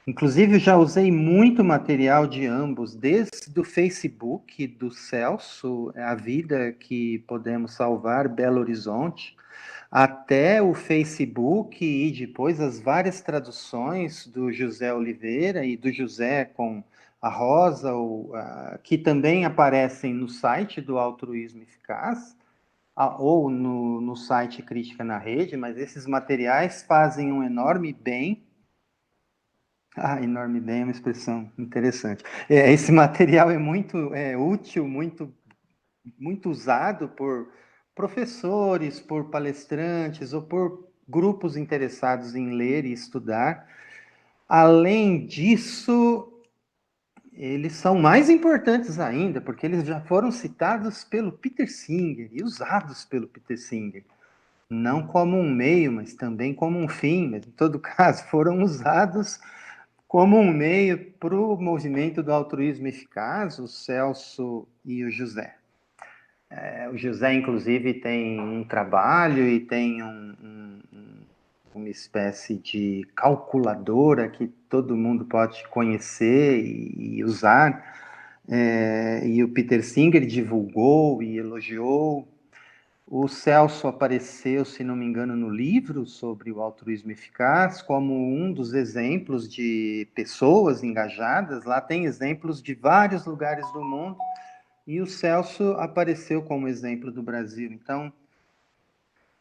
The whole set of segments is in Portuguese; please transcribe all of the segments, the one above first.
Inclusive, eu já usei muito material de ambos, desde o Facebook do Celso, A Vida que Podemos Salvar, Belo Horizonte, até o Facebook e depois as várias traduções do José Oliveira e do José com a Rosa, que também aparecem no site do Altruísmo Eficaz, ou no site Crítica na Rede, mas esses materiais fazem um enorme bem. Enorme bem é uma expressão interessante. Esse material é muito útil, muito usado por professores, por palestrantes ou por grupos interessados em ler e estudar. Além disso, eles são mais importantes ainda, porque eles já foram citados pelo Peter Singer e usados pelo Peter Singer. Não como um meio, mas também como um fim, mas em todo caso foram usados como um meio para o movimento do altruísmo eficaz, o Celso e o José. O José, inclusive, tem um trabalho e tem uma espécie de calculadora que todo mundo pode conhecer e usar. E o Peter Singer divulgou e elogiou. O Celso apareceu, se não me engano, no livro sobre o altruísmo eficaz, como um dos exemplos de pessoas engajadas. Lá tem exemplos de vários lugares do mundo, e o Celso apareceu como exemplo do Brasil. Então,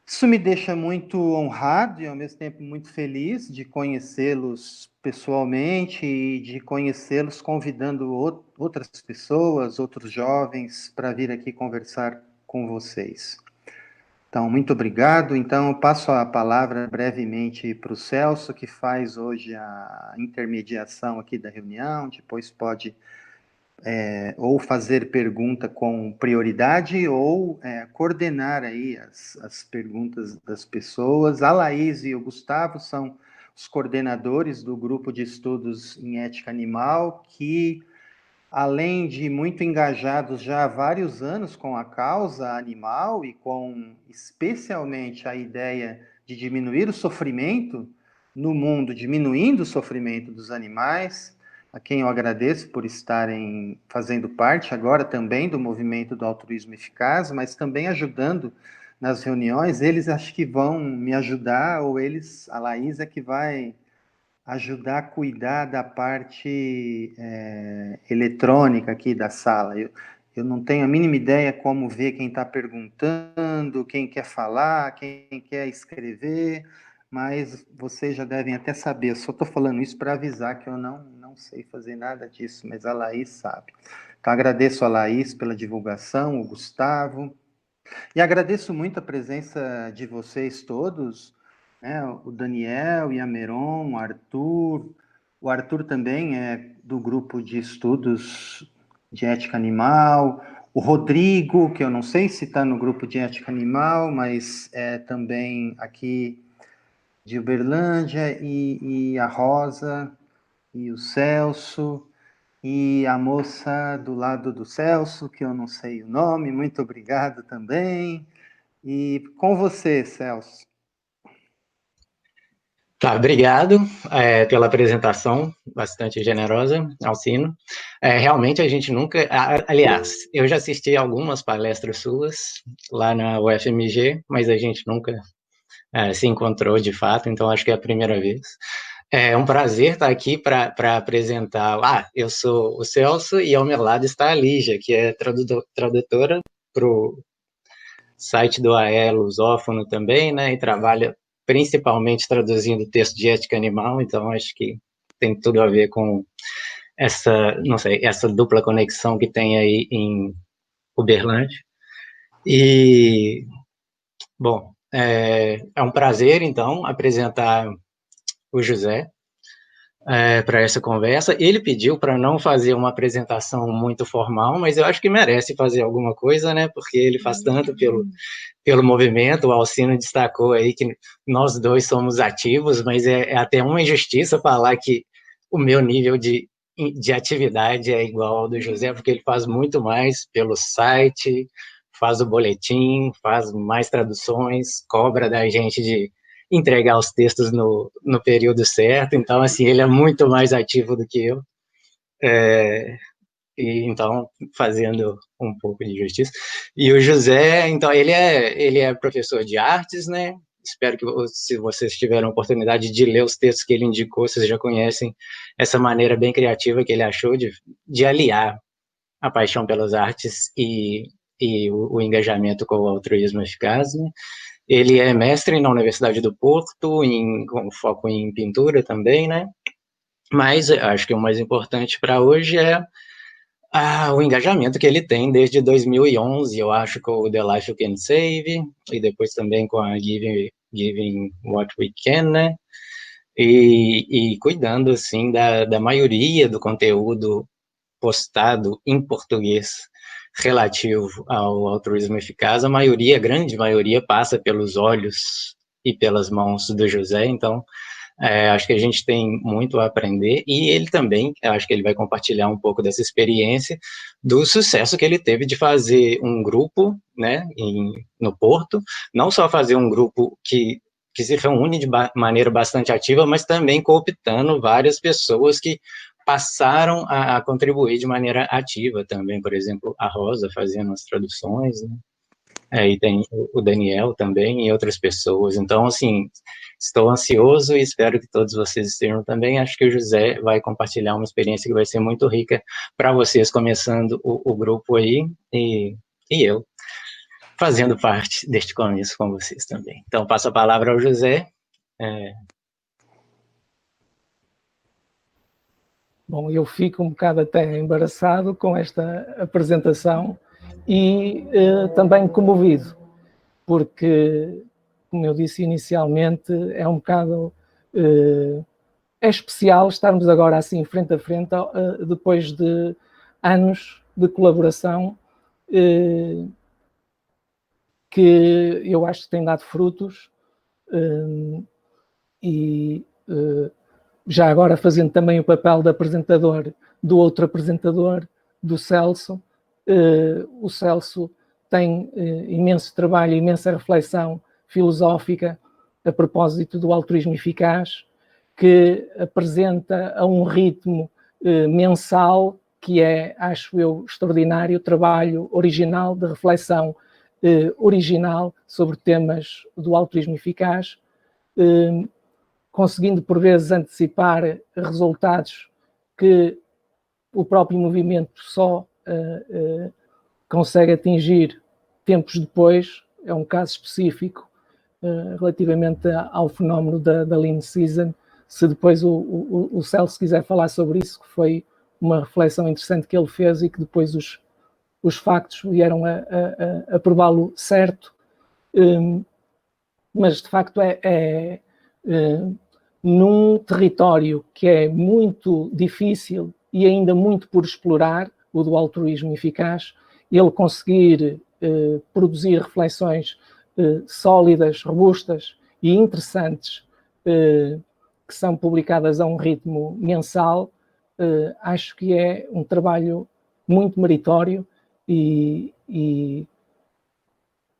isso me deixa muito honrado e, ao mesmo tempo, muito feliz de conhecê-los pessoalmente e de conhecê-los convidando outras pessoas, outros jovens, para vir aqui conversar com vocês. Então, muito obrigado. Então, eu passo a palavra brevemente para o Celso, que faz hoje a intermediação aqui da reunião, depois pode ou fazer pergunta com prioridade ou coordenar aí as perguntas das pessoas. A Laís e o Gustavo são os coordenadores do grupo de estudos em ética animal, que além de muito engajados já há vários anos com a causa animal e com especialmente a ideia de diminuir o sofrimento no mundo, diminuindo o sofrimento dos animais, a quem eu agradeço por estarem fazendo parte agora também do movimento do altruísmo eficaz, mas também ajudando nas reuniões. Eles acho que vão me ajudar, ou a Laís é que vai ajudar a cuidar da parte eletrônica aqui da sala. Eu não tenho a mínima ideia como ver quem está perguntando, quem quer falar, quem quer escrever, mas vocês já devem até saber. Eu só estou falando isso para avisar que eu não sei fazer nada disso, mas a Laís sabe. Então, agradeço a Laís pela divulgação, o Gustavo, e agradeço muito a presença de vocês todos, né? O Daniel e a Meron, o Arthur também é do grupo de estudos de ética animal, o Rodrigo, que eu não sei se está no grupo de ética animal, mas é também aqui de Uberlândia, e a Rosa, e o Celso, e a moça do lado do Celso, que eu não sei o nome, muito obrigado também. E com você, Celso. Tá, obrigado pela apresentação, bastante generosa, Alcino. Realmente a gente nunca... Aliás, eu já assisti algumas palestras suas lá na UFMG, mas a gente nunca se encontrou de fato, então acho que é a primeira vez. É um prazer estar aqui para apresentar... eu sou o Celso e ao meu lado está a Lígia, que é tradutora para o site do AE Lusófono também, né, e trabalha principalmente traduzindo texto de ética animal, então acho que tem tudo a ver com essa dupla conexão que tem aí em Uberlândia. E, bom, é um prazer, então, apresentar o José para essa conversa. Ele pediu para não fazer uma apresentação muito formal, mas eu acho que merece fazer alguma coisa, né, porque ele faz tanto pelo movimento. O Alcino destacou aí que nós dois somos ativos, mas é até uma injustiça falar que o meu nível de atividade é igual ao do José, porque ele faz muito mais pelo site, faz o boletim, faz mais traduções, cobra da gente entregar os textos no período certo, então, assim, ele é muito mais ativo do que eu, e então, fazendo um pouco de justiça. E o José, então, ele é professor de artes, né? Espero que, se vocês tiveram a oportunidade de ler os textos que ele indicou, vocês já conhecem essa maneira bem criativa que ele achou de aliar a paixão pelas artes e o engajamento com o altruísmo eficaz, né? Ele é mestre na Universidade do Porto, com foco em pintura também, né? Mas acho que o mais importante para hoje é o engajamento que ele tem desde 2011, eu acho, com o The Life You Can Save, e depois também com a Giving What We Can, né? E cuidando, assim, da maioria do conteúdo postado em português relativo ao altruísmo eficaz, a grande maioria, passa pelos olhos e pelas mãos do José, então acho que a gente tem muito a aprender, e ele também, acho que ele vai compartilhar um pouco dessa experiência, do sucesso que ele teve de fazer um grupo, né, no Porto, não só fazer um grupo que se reúne de maneira bastante ativa, mas também cooptando várias pessoas que passaram a contribuir de maneira ativa também, por exemplo, a Rosa fazendo as traduções, né? E tem o Daniel também e outras pessoas. Então, assim, estou ansioso e espero que todos vocês estejam também. Acho que o José vai compartilhar uma experiência que vai ser muito rica para vocês, começando o grupo aí, e eu fazendo parte deste começo com vocês também. Então, passo a palavra ao José. Bom, eu fico um bocado até embaraçado com esta apresentação e também comovido, porque, como eu disse inicialmente, é um bocado... é especial estarmos agora assim frente a frente, depois de anos de colaboração que eu acho que tem dado frutos, e já agora fazendo também o papel de apresentador do outro apresentador, do Celso. O Celso tem imenso trabalho, imensa reflexão filosófica a propósito do altruísmo eficaz, que apresenta a um ritmo mensal que é, acho eu, extraordinário, trabalho original, de reflexão original sobre temas do altruísmo eficaz, conseguindo por vezes antecipar resultados que o próprio movimento só consegue atingir tempos depois. É um caso específico relativamente ao fenómeno da Lean Season. Se depois o Celso quiser falar sobre isso, que foi uma reflexão interessante que ele fez e que depois os factos vieram a prová-lo certo, mas de facto num território que é muito difícil e ainda muito por explorar, o do altruísmo eficaz, ele conseguir produzir reflexões sólidas, robustas e interessantes, que são publicadas a um ritmo mensal, acho que é um trabalho muito meritório e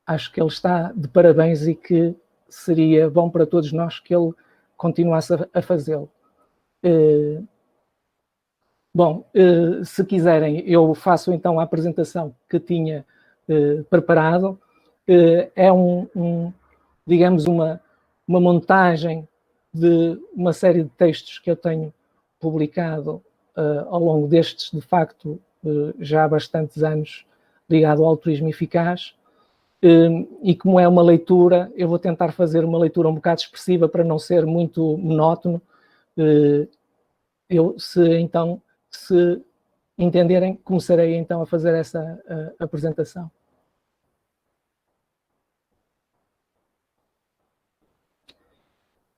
acho que ele está de parabéns e que seria bom para todos nós que ele continuasse a fazê-lo. Bom, se quiserem, eu faço então a apresentação que tinha preparado. É digamos, uma montagem de uma série de textos que eu tenho publicado ao longo destes, de facto, já há bastantes anos, ligado ao altruísmo eficaz. E como é uma leitura, eu vou tentar fazer uma leitura um bocado expressiva para não ser muito monótono. Se entenderem, começarei então a fazer essa apresentação.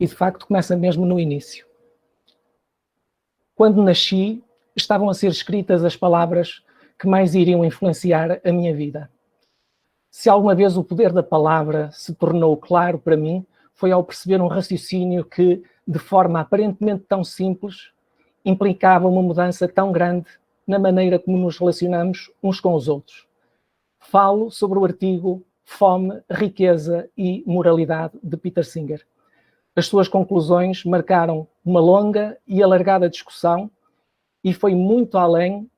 E de facto começa mesmo no início. Quando nasci, estavam a ser escritas as palavras que mais iriam influenciar a minha vida. Se alguma vez o poder da palavra se tornou claro para mim, foi ao perceber um raciocínio que, de forma aparentemente tão simples, implicava uma mudança tão grande na maneira como nos relacionamos uns com os outros. Falo sobre o artigo Fome, Riqueza e Moralidade, de Peter Singer. As suas conclusões marcaram uma longa e alargada discussão e foi muito além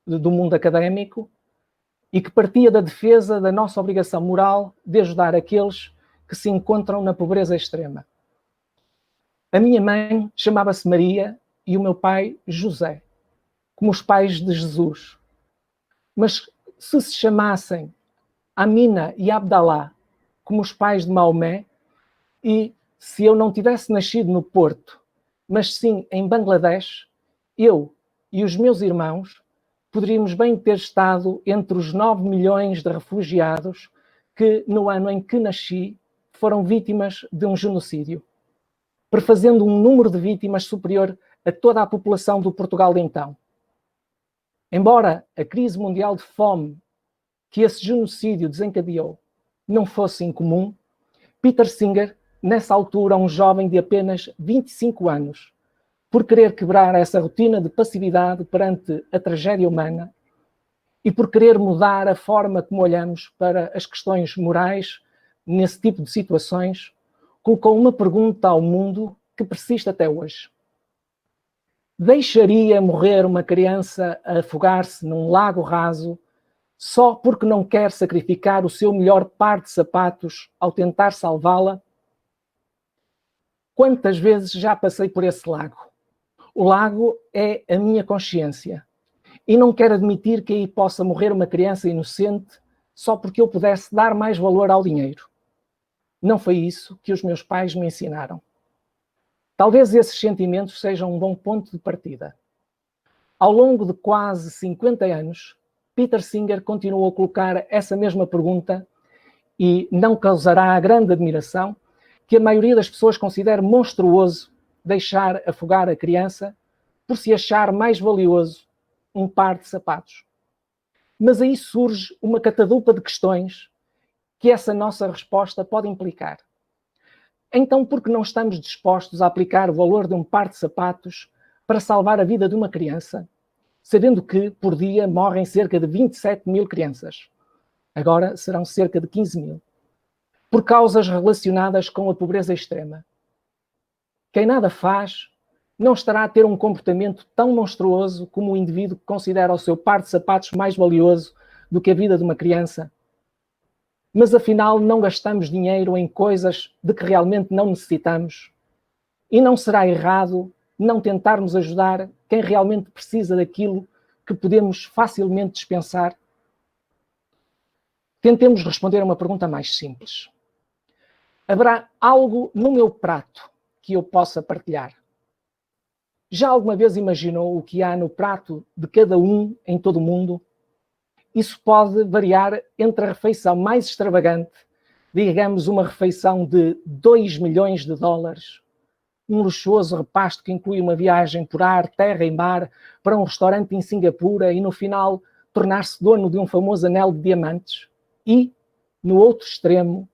do mundo académico e que partia da defesa da nossa obrigação moral de ajudar aqueles que se encontram na pobreza extrema. A minha mãe chamava-se Maria e o meu pai José, como os pais de Jesus. Mas se chamassem Amina e Abdalá, como os pais de Maomé, e se eu não tivesse nascido no Porto, mas sim em Bangladesh, eu e os meus irmãos poderíamos bem ter estado entre os 9 milhões de refugiados que, no ano em que nasci, foram vítimas de um genocídio, prefazendo um número de vítimas superior a toda a população do Portugal de então. Embora a crise mundial de fome que esse genocídio desencadeou não fosse incomum, Peter Singer, nessa altura um jovem de apenas 25 anos, por querer quebrar essa rotina de passividade perante a tragédia humana e por querer mudar a forma como olhamos para as questões morais nesse tipo de situações, colocou uma pergunta ao mundo que persiste até hoje. Deixaria morrer uma criança a afogar-se num lago raso só porque não quer sacrificar o seu melhor par de sapatos ao tentar salvá-la? Quantas vezes já passei por esse lago? O lago é a minha consciência. E não quero admitir que aí possa morrer uma criança inocente só porque eu pudesse dar mais valor ao dinheiro. Não foi isso que os meus pais me ensinaram. Talvez esses sentimentos sejam um bom ponto de partida. Ao longo de quase 50 anos, Peter Singer continuou a colocar essa mesma pergunta e não causará a grande admiração que a maioria das pessoas considera monstruoso deixar afogar a criança por se achar mais valioso um par de sapatos. Mas aí surge uma catadupa de questões que essa nossa resposta pode implicar. Então, por que não estamos dispostos a aplicar o valor de um par de sapatos para salvar a vida de uma criança, sabendo que, por dia, morrem cerca de 27 mil crianças? Agora serão cerca de 15 mil. Por causas relacionadas com a pobreza extrema. Quem nada faz não estará a ter um comportamento tão monstruoso como o indivíduo que considera o seu par de sapatos mais valioso do que a vida de uma criança. Mas afinal não gastamos dinheiro em coisas de que realmente não necessitamos. E não será errado não tentarmos ajudar quem realmente precisa daquilo que podemos facilmente dispensar? Tentemos responder a uma pergunta mais simples. Haverá algo no meu prato que eu possa partilhar? Já alguma vez imaginou o que há no prato de cada um em todo o mundo? Isso pode variar entre a refeição mais extravagante, digamos uma refeição de 2 milhões de dólares, um luxuoso repasto que inclui uma viagem por ar, terra e mar para um restaurante em Singapura e no final tornar-se dono de um famoso anel de diamantes, e, no outro extremo,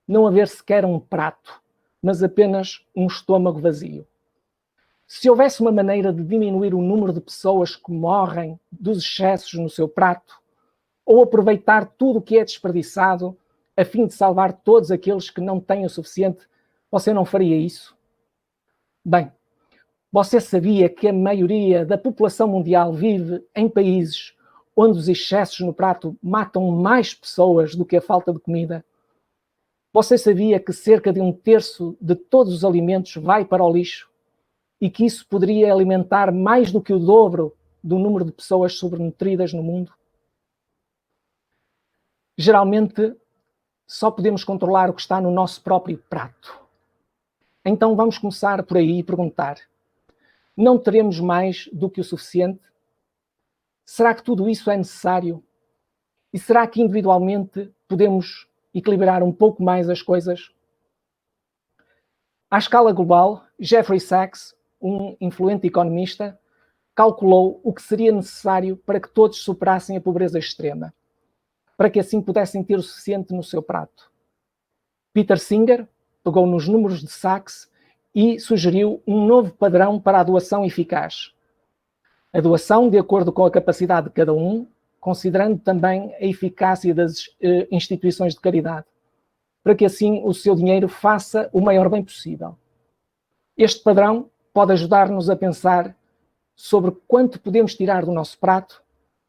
não haver sequer um prato, mas apenas um estômago vazio. Se houvesse uma maneira de diminuir o número de pessoas que morrem dos excessos no seu prato, ou aproveitar tudo o que é desperdiçado a fim de salvar todos aqueles que não têm o suficiente, você não faria isso? Bem, você sabia que a maioria da população mundial vive em países onde os excessos no prato matam mais pessoas do que a falta de comida? Você sabia que cerca de 1/3 de todos os alimentos vai para o lixo e que isso poderia alimentar mais do que o dobro do número de pessoas sobrenutridas no mundo? Geralmente, só podemos controlar o que está no nosso próprio prato. Então vamos começar por aí e perguntar: não teremos mais do que o suficiente? Será que tudo isso é necessário? E será que individualmente podemos equilibrar um pouco mais as coisas? À escala global, Jeffrey Sachs, um influente economista, calculou o que seria necessário para que todos superassem a pobreza extrema, para que assim pudessem ter o suficiente no seu prato. Peter Singer pegou nos números de Sachs e sugeriu um novo padrão para a doação eficaz. A doação de acordo com a capacidade de cada um, considerando também a eficácia das instituições de caridade, para que assim o seu dinheiro faça o maior bem possível. Este padrão pode ajudar-nos a pensar sobre quanto podemos tirar do nosso prato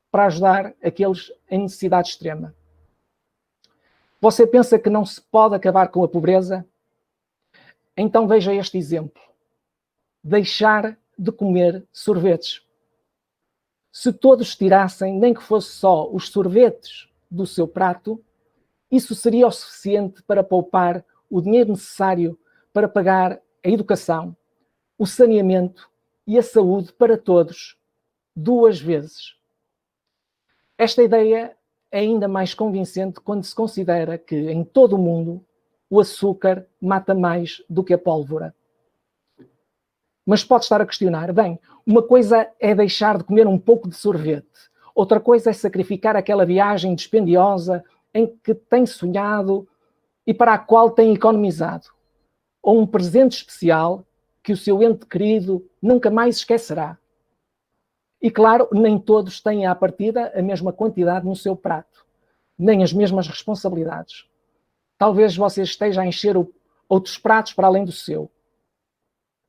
para ajudar aqueles em necessidade extrema. Você pensa que não se pode acabar com a pobreza? Então veja este exemplo. Deixar de comer sorvetes. Se todos tirassem, nem que fosse só os sorvetes do seu prato, isso seria o suficiente para poupar o dinheiro necessário para pagar a educação, o saneamento e a saúde para todos, 2 vezes. Esta ideia é ainda mais convincente quando se considera que, em todo o mundo, o açúcar mata mais do que a pólvora. Mas pode estar a questionar, bem, uma coisa é deixar de comer um pouco de sorvete, outra coisa é sacrificar aquela viagem dispendiosa em que tem sonhado e para a qual tem economizado, ou um presente especial que o seu ente querido nunca mais esquecerá. E claro, nem todos têm à partida a mesma quantidade no seu prato, nem as mesmas responsabilidades. Talvez você esteja a encher outros pratos para além do seu.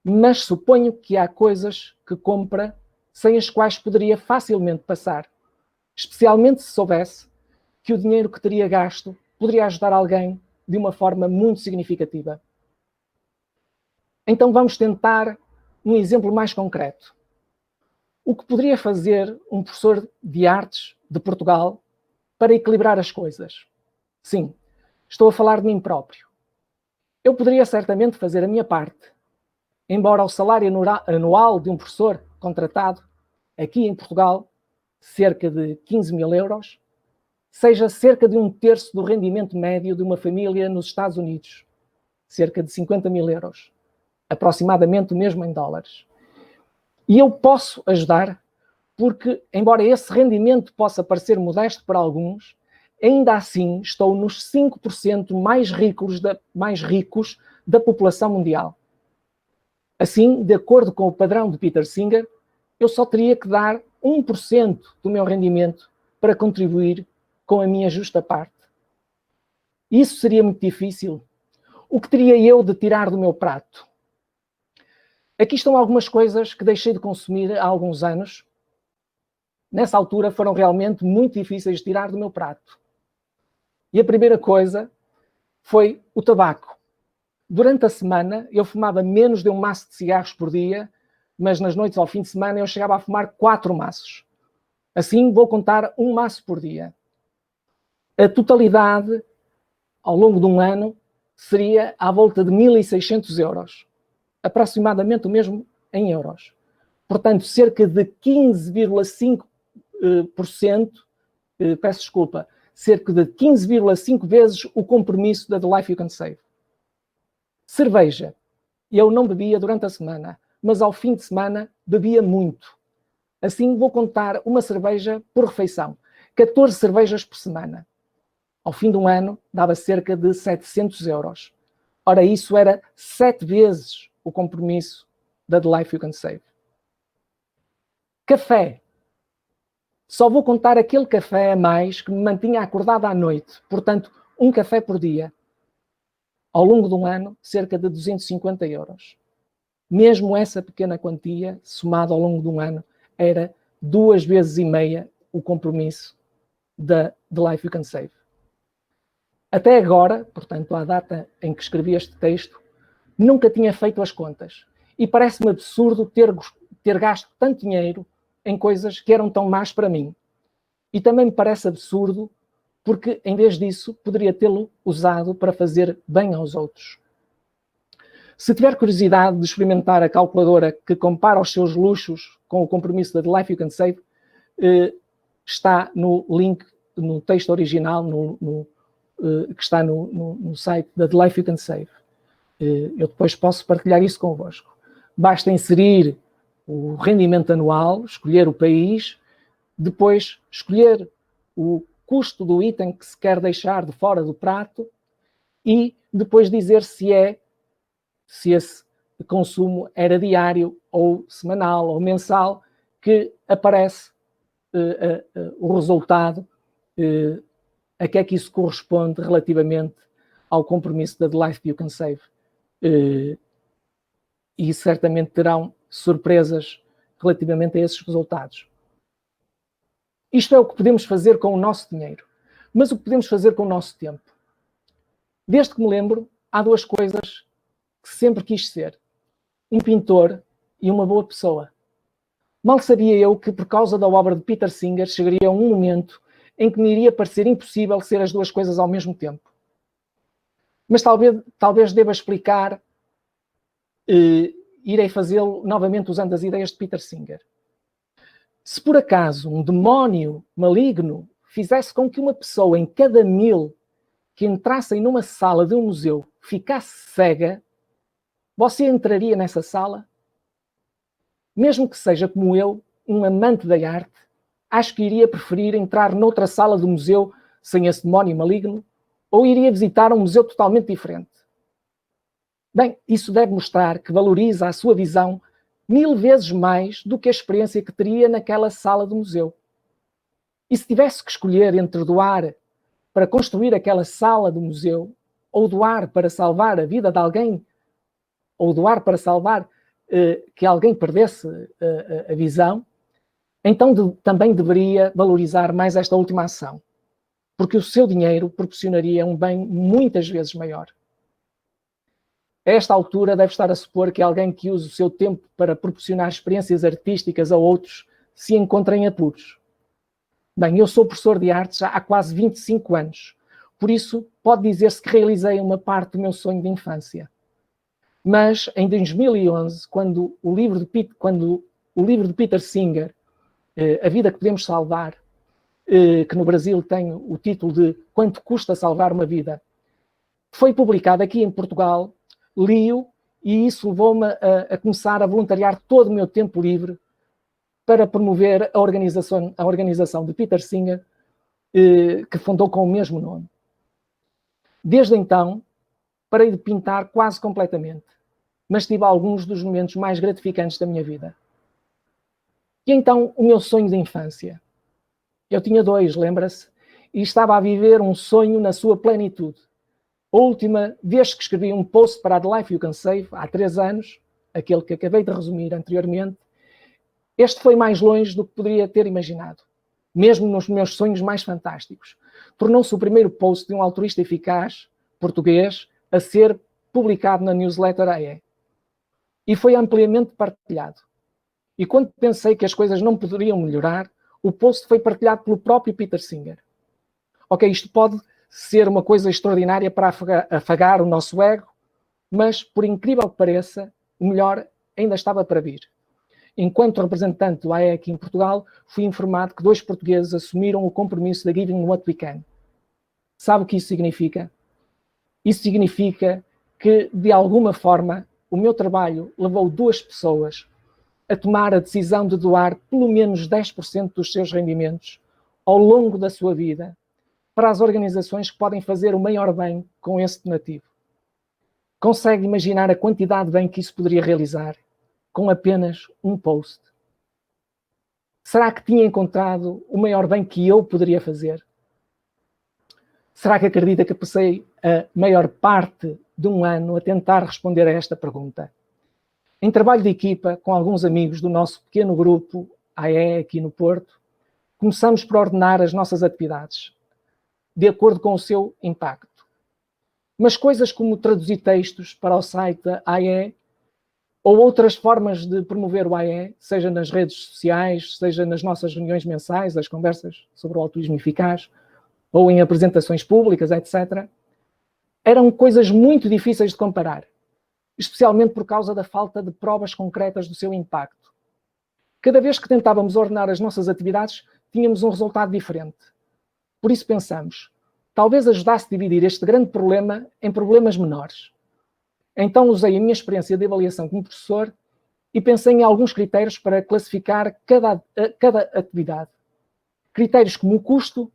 Mas suponho que há coisas que compra sem as quais poderia facilmente passar, especialmente se soubesse que o dinheiro que teria gasto poderia ajudar alguém de uma forma muito significativa. Então vamos tentar um exemplo mais concreto. O que poderia fazer um professor de artes de Portugal para equilibrar as coisas? Sim, estou a falar de mim próprio. Eu poderia certamente fazer a minha parte, embora o salário anual de um professor contratado aqui em Portugal, cerca de 15 mil euros, seja cerca de 1/3 do rendimento médio de uma família nos Estados Unidos, cerca de 50 mil euros, aproximadamente o mesmo em dólares. E eu posso ajudar porque, embora esse rendimento possa parecer modesto para alguns, ainda assim estou nos 5% mais ricos da população mundial. Assim, de acordo com o padrão de Peter Singer, eu só teria que dar 1% do meu rendimento para contribuir com a minha justa parte. Isso seria muito difícil. O que teria eu de tirar do meu prato? Aqui estão algumas coisas que deixei de consumir há alguns anos. Nessa altura foram realmente muito difíceis de tirar do meu prato. E a primeira coisa foi o tabaco. Durante a semana eu fumava menos de um maço de cigarros por dia, mas nas noites ao fim de semana eu chegava a fumar 4 maços. Assim vou contar um maço por dia. A totalidade, ao longo de um ano, seria à volta de 1.600 euros. Aproximadamente o mesmo em euros. Portanto, cerca de 15,5%, peço desculpa, cerca de 15,5 vezes o compromisso da The Life You Can Save. Cerveja. Eu não bebia durante a semana, mas ao fim de semana bebia muito. Assim vou contar uma cerveja por refeição. 14 cervejas por semana. Ao fim de um ano dava cerca de 700 euros. Ora, isso era 7 vezes o compromisso da The Life You Can Save. Café. Só vou contar aquele café a mais que me mantinha acordado à noite. Portanto, um café por dia. Ao longo de um ano, cerca de 250 euros. Mesmo essa pequena quantia, somada ao longo de um ano, era 2,5 vezes o compromisso da The Life You Can Save. Até agora, portanto, à data em que escrevi este texto, nunca tinha feito as contas. E parece-me absurdo ter gasto tanto dinheiro em coisas que eram tão más para mim. E também me parece absurdo porque, em vez disso, poderia tê-lo usado para fazer bem aos outros. Se tiver curiosidade de experimentar a calculadora que compara os seus luxos com o compromisso da The Life You Can Save, está no link, no texto original, que está no site da The Life You Can Save. Eu depois posso partilhar isso convosco. Basta inserir o rendimento anual, escolher o país, depois escolher o custo do item que se quer deixar de fora do prato e depois dizer se esse consumo era diário ou semanal ou mensal, que aparece o resultado, a que é que isso corresponde relativamente ao compromisso da The Life You Can Save. e certamente terão surpresas relativamente a esses resultados. Isto é o que podemos fazer com o nosso dinheiro. Mas o que podemos fazer com o nosso tempo? Desde que me lembro, há duas coisas que sempre quis ser: um pintor e uma boa pessoa. Mal sabia eu que, por causa da obra de Peter Singer, chegaria um momento em que me iria parecer impossível ser as duas coisas ao mesmo tempo. Mas talvez deva explicar, irei fazê-lo novamente usando as ideias de Peter Singer. Se por acaso um demónio maligno fizesse com que uma pessoa em cada 1000 que entrassem numa sala de um museu ficasse cega, você entraria nessa sala? Mesmo que seja como eu, um amante da arte, acho que iria preferir entrar noutra sala do museu sem esse demónio maligno, ou iria visitar um museu totalmente diferente. Bem, isso deve mostrar que valoriza a sua visão 1000 vezes mais do que a experiência que teria naquela sala do museu. E se tivesse que escolher entre doar para construir aquela sala do museu, ou doar para salvar a vida de alguém, ou doar para salvar que alguém perdesse a visão, então também deveria valorizar mais esta última ação, porque o seu dinheiro proporcionaria um bem muitas vezes maior. A esta altura deve estar a supor que alguém que use o seu tempo para proporcionar experiências artísticas a outros se encontra em apuros. Bem, eu sou professor de artes já há quase 25 anos, por isso pode dizer-se que realizei uma parte do meu sonho de infância. Mas em 2011, quando o livro de Peter Singer, A Vida que Podemos Salvar, que no Brasil tem o título de Quanto Custa Salvar uma Vida, foi publicado aqui em Portugal, li-o e isso levou-me a começar a voluntariar todo o meu tempo livre para promover a organização de Peter Singer, que fundou com o mesmo nome. Desde então, parei de pintar quase completamente, mas tive alguns dos momentos mais gratificantes da minha vida. E então, o meu sonho de infância. Eu tinha 2, lembra-se? E estava a viver um sonho na sua plenitude. A última vez que escrevi um post para a The Life You Can Save, há 3 anos, aquele que acabei de resumir anteriormente, este foi mais longe do que poderia ter imaginado, mesmo nos meus sonhos mais fantásticos. Tornou-se o primeiro post de um altruísta eficaz, português, a ser publicado na newsletter AE. E foi ampliamente partilhado. E quando pensei que as coisas não poderiam melhorar, o post foi partilhado pelo próprio Peter Singer. Ok, isto pode ser uma coisa extraordinária para afagar o nosso ego, mas, por incrível que pareça, o melhor ainda estava para vir. Enquanto representante do AE aqui em Portugal, fui informado que 2 portugueses assumiram o compromisso da Giving What We Can. Sabe o que isso significa? Isso significa que, de alguma forma, o meu trabalho levou 2 pessoas a tomar a decisão de doar pelo menos 10% dos seus rendimentos ao longo da sua vida para as organizações que podem fazer o maior bem com esse donativo. Consegue imaginar a quantidade de bem que isso poderia realizar com apenas um post? Será que tinha encontrado o maior bem que eu poderia fazer? Será que acredita que passei a maior parte de um ano a tentar responder a esta pergunta? Em trabalho de equipa, com alguns amigos do nosso pequeno grupo AE aqui no Porto, começamos por ordenar as nossas atividades, de acordo com o seu impacto. Mas coisas como traduzir textos para o site da AE ou outras formas de promover o AE, seja nas redes sociais, seja nas nossas reuniões mensais, as conversas sobre o altruísmo eficaz, ou em apresentações públicas, etc., eram coisas muito difíceis de comparar, especialmente por causa da falta de provas concretas do seu impacto. Cada vez que tentávamos ordenar as nossas atividades, tínhamos um resultado diferente. Por isso pensamos, talvez ajudasse a dividir este grande problema em problemas menores. Então usei a minha experiência de avaliação como professor e pensei em alguns critérios para classificar cada atividade. Critérios como o custo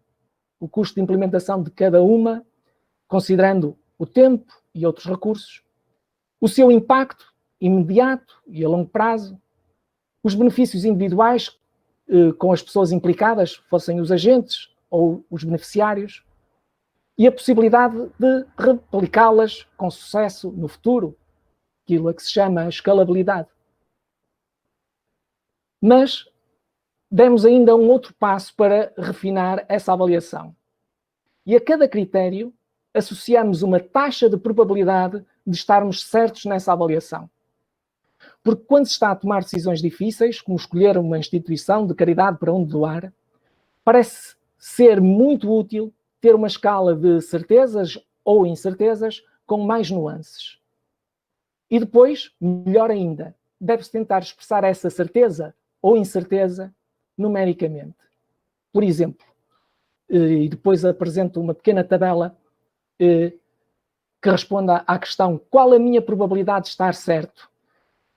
de implementação de cada uma, considerando o tempo e outros recursos, o seu impacto imediato e a longo prazo, os benefícios individuais com as pessoas implicadas, fossem os agentes ou os beneficiários, e a possibilidade de replicá-las com sucesso no futuro, aquilo a que se chama a escalabilidade. Mas demos ainda um outro passo para refinar essa avaliação. E a cada critério associamos uma taxa de probabilidade de estarmos certos nessa avaliação. Porque quando se está a tomar decisões difíceis, como escolher uma instituição de caridade para onde doar, parece ser muito útil ter uma escala de certezas ou incertezas com mais nuances. E depois, melhor ainda, deve-se tentar expressar essa certeza ou incerteza numericamente. Por exemplo, e depois apresento uma pequena tabela que responda à questão: qual a minha probabilidade de estar certo?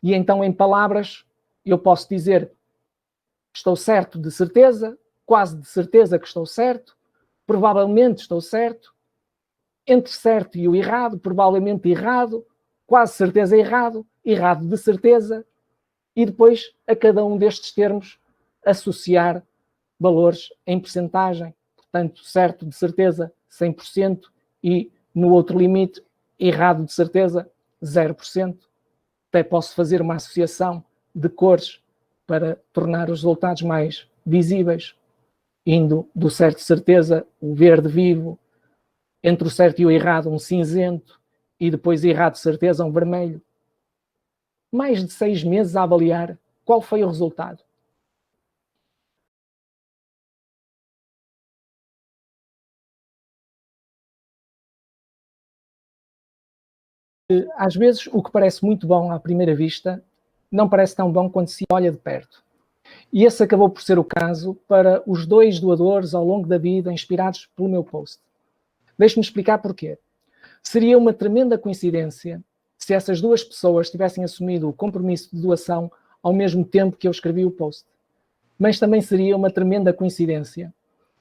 E então, em palavras, eu posso dizer: estou certo de certeza, quase de certeza que estou certo, provavelmente estou certo, entre certo e o errado, provavelmente errado, quase certeza errado, errado de certeza, e depois a cada um destes termos associar valores em percentagem. Portanto, certo de certeza 100% e no outro limite, errado de certeza 0%. Até posso fazer uma associação de cores para tornar os resultados mais visíveis, indo do certo de certeza, o verde vivo, entre o certo e o errado, um cinzento, e depois errado de certeza, um vermelho. Mais de 6 meses a avaliar qual foi o resultado. Às vezes, o que parece muito bom à primeira vista, não parece tão bom quando se olha de perto. E esse acabou por ser o caso para os 2 doadores ao longo da vida inspirados pelo meu post. Deixe-me explicar porquê. Seria uma tremenda coincidência se essas 2 pessoas tivessem assumido o compromisso de doação ao mesmo tempo que eu escrevi o post. Mas também seria uma tremenda coincidência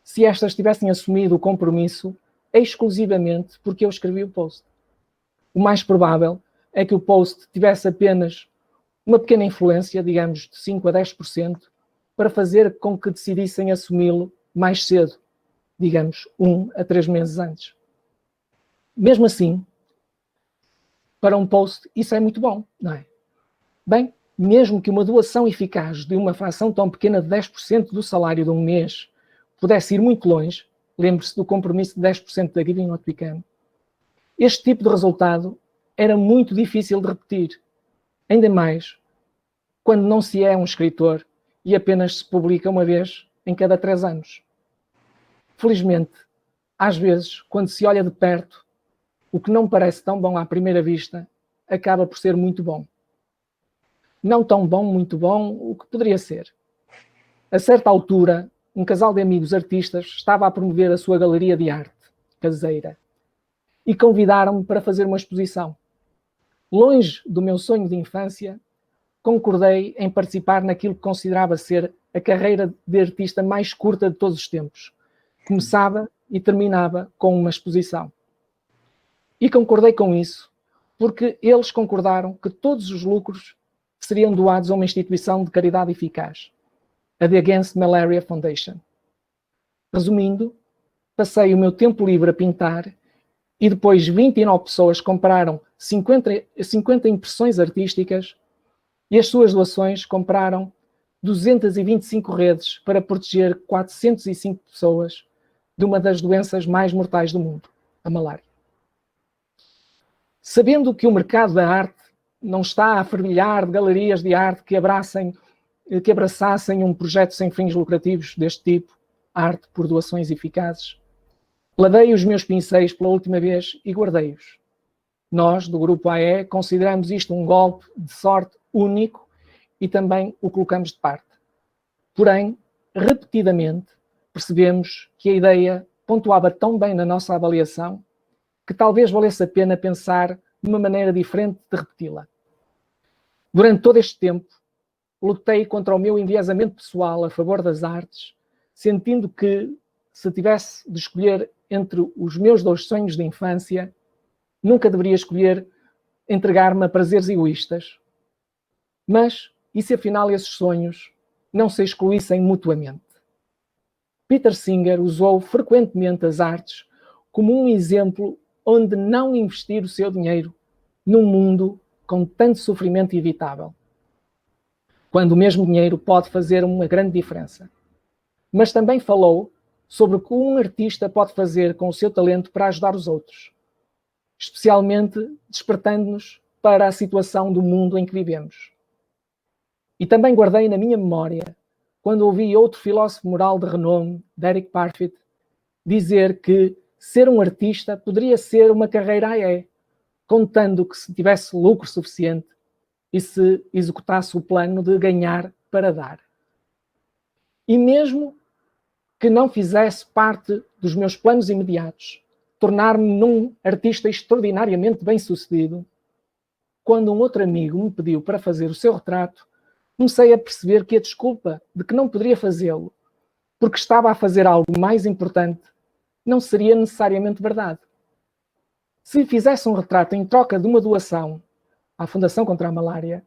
se estas tivessem assumido o compromisso exclusivamente porque eu escrevi o post. O mais provável é que o post tivesse apenas uma pequena influência, digamos, de 5 a 10%, para fazer com que decidissem assumi-lo mais cedo, digamos, 1 a 3 meses antes. Mesmo assim, para um post, isso é muito bom, não é? Bem, mesmo que uma doação eficaz de uma fração tão pequena de 10% do salário de um mês pudesse ir muito longe, lembre-se do compromisso de 10% da Giving What We Can, este tipo de resultado era muito difícil de repetir. Ainda mais quando não se é um escritor e apenas se publica uma vez em cada 3 anos. Felizmente, às vezes, quando se olha de perto, o que não parece tão bom à primeira vista acaba por ser muito bom. Não tão bom, muito bom, o que poderia ser. A certa altura, um casal de amigos artistas estava a promover a sua galeria de arte caseira e convidaram-me para fazer uma exposição. Longe do meu sonho de infância, concordei em participar naquilo que considerava ser a carreira de artista mais curta de todos os tempos. Começava e terminava com uma exposição. E concordei com isso porque eles concordaram que todos os lucros seriam doados a uma instituição de caridade eficaz, a The Against Malaria Foundation. Resumindo, passei o meu tempo livre a pintar e depois 29 pessoas compraram 50 impressões artísticas e as suas doações compraram 225 redes para proteger 405 pessoas de uma das doenças mais mortais do mundo, a malária. Sabendo que o mercado da arte não está a fervilhar de galerias de arte que abraçassem um projeto sem fins lucrativos deste tipo, arte por doações eficazes, lavei os meus pincéis pela última vez e guardei-os. Nós, do Grupo AE, consideramos isto um golpe de sorte único e também o colocamos de parte. Porém, repetidamente, percebemos que a ideia pontuava tão bem na nossa avaliação que talvez valesse a pena pensar de uma maneira diferente de repeti-la. Durante todo este tempo, lutei contra o meu enviesamento pessoal a favor das artes, sentindo que, se tivesse de escolher entre os meus 2 sonhos de infância, nunca deveria escolher entregar-me a prazeres egoístas. Mas, e se afinal esses sonhos não se excluíssem mutuamente? Peter Singer usou frequentemente as artes como um exemplo onde não investir o seu dinheiro num mundo com tanto sofrimento evitável, quando o mesmo dinheiro pode fazer uma grande diferença. Mas também falou sobre o que um artista pode fazer com o seu talento para ajudar os outros, especialmente despertando-nos para a situação do mundo em que vivemos. E também guardei na minha memória quando ouvi outro filósofo moral de renome, Derek Parfit, dizer que ser um artista poderia ser uma carreira AE, contando que se tivesse lucro suficiente e se executasse o plano de ganhar para dar. E mesmo que não fizesse parte dos meus planos imediatos, tornar-me num artista extraordinariamente bem-sucedido, quando um outro amigo me pediu para fazer o seu retrato, comecei a perceber que a desculpa de que não poderia fazê-lo porque estava a fazer algo mais importante não seria necessariamente verdade. Se fizesse um retrato em troca de uma doação à Fundação contra a Malária,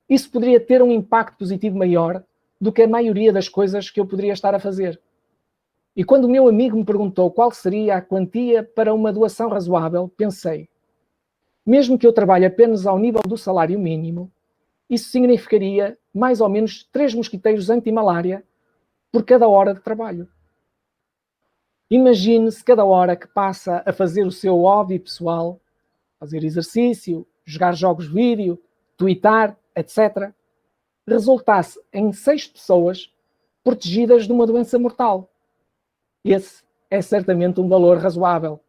isso poderia ter um impacto positivo maior do que a maioria das coisas que eu poderia estar a fazer. E quando o meu amigo me perguntou qual seria a quantia para uma doação razoável, pensei, mesmo que eu trabalhe apenas ao nível do salário mínimo, isso significaria mais ou menos 3 mosquiteiros anti-malária por cada hora de trabalho. Imagine se cada hora que passa a fazer o seu hobby pessoal, fazer exercício, jogar jogos vídeo, tweetar, etc., resultasse em 6 pessoas protegidas de uma doença mortal. Esse é certamente um valor razoável.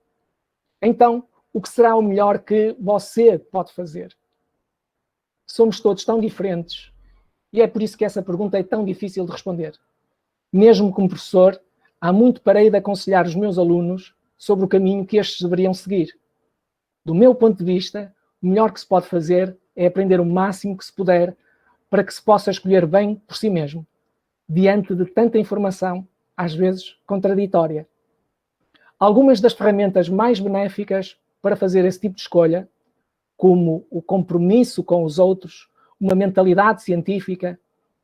Então, o que será o melhor que você pode fazer? Somos todos tão diferentes e é por isso que essa pergunta é tão difícil de responder. Mesmo como professor, há muito para ir de aconselhar os meus alunos sobre o caminho que estes deveriam seguir. Do meu ponto de vista, o melhor que se pode fazer é aprender o máximo que se puder para que se possa escolher bem por si mesmo, diante de tanta informação, às vezes contraditória. Algumas das ferramentas mais benéficas para fazer esse tipo de escolha, como o compromisso com os outros, uma mentalidade científica,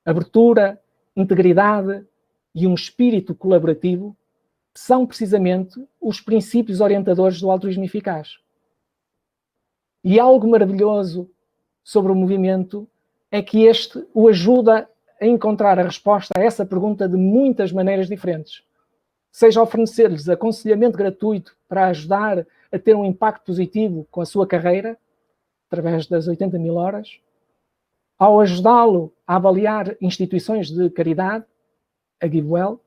abertura, integridade e um espírito colaborativo, são precisamente os princípios orientadores do altruísmo eficaz. E algo maravilhoso sobre o movimento é que este o ajuda a encontrar a resposta a essa pergunta de muitas maneiras diferentes. Seja oferecer-lhes aconselhamento gratuito para ajudar a ter um impacto positivo com a sua carreira, através das 80.000 horas, ao ajudá-lo a avaliar instituições de caridade, a GiveWell,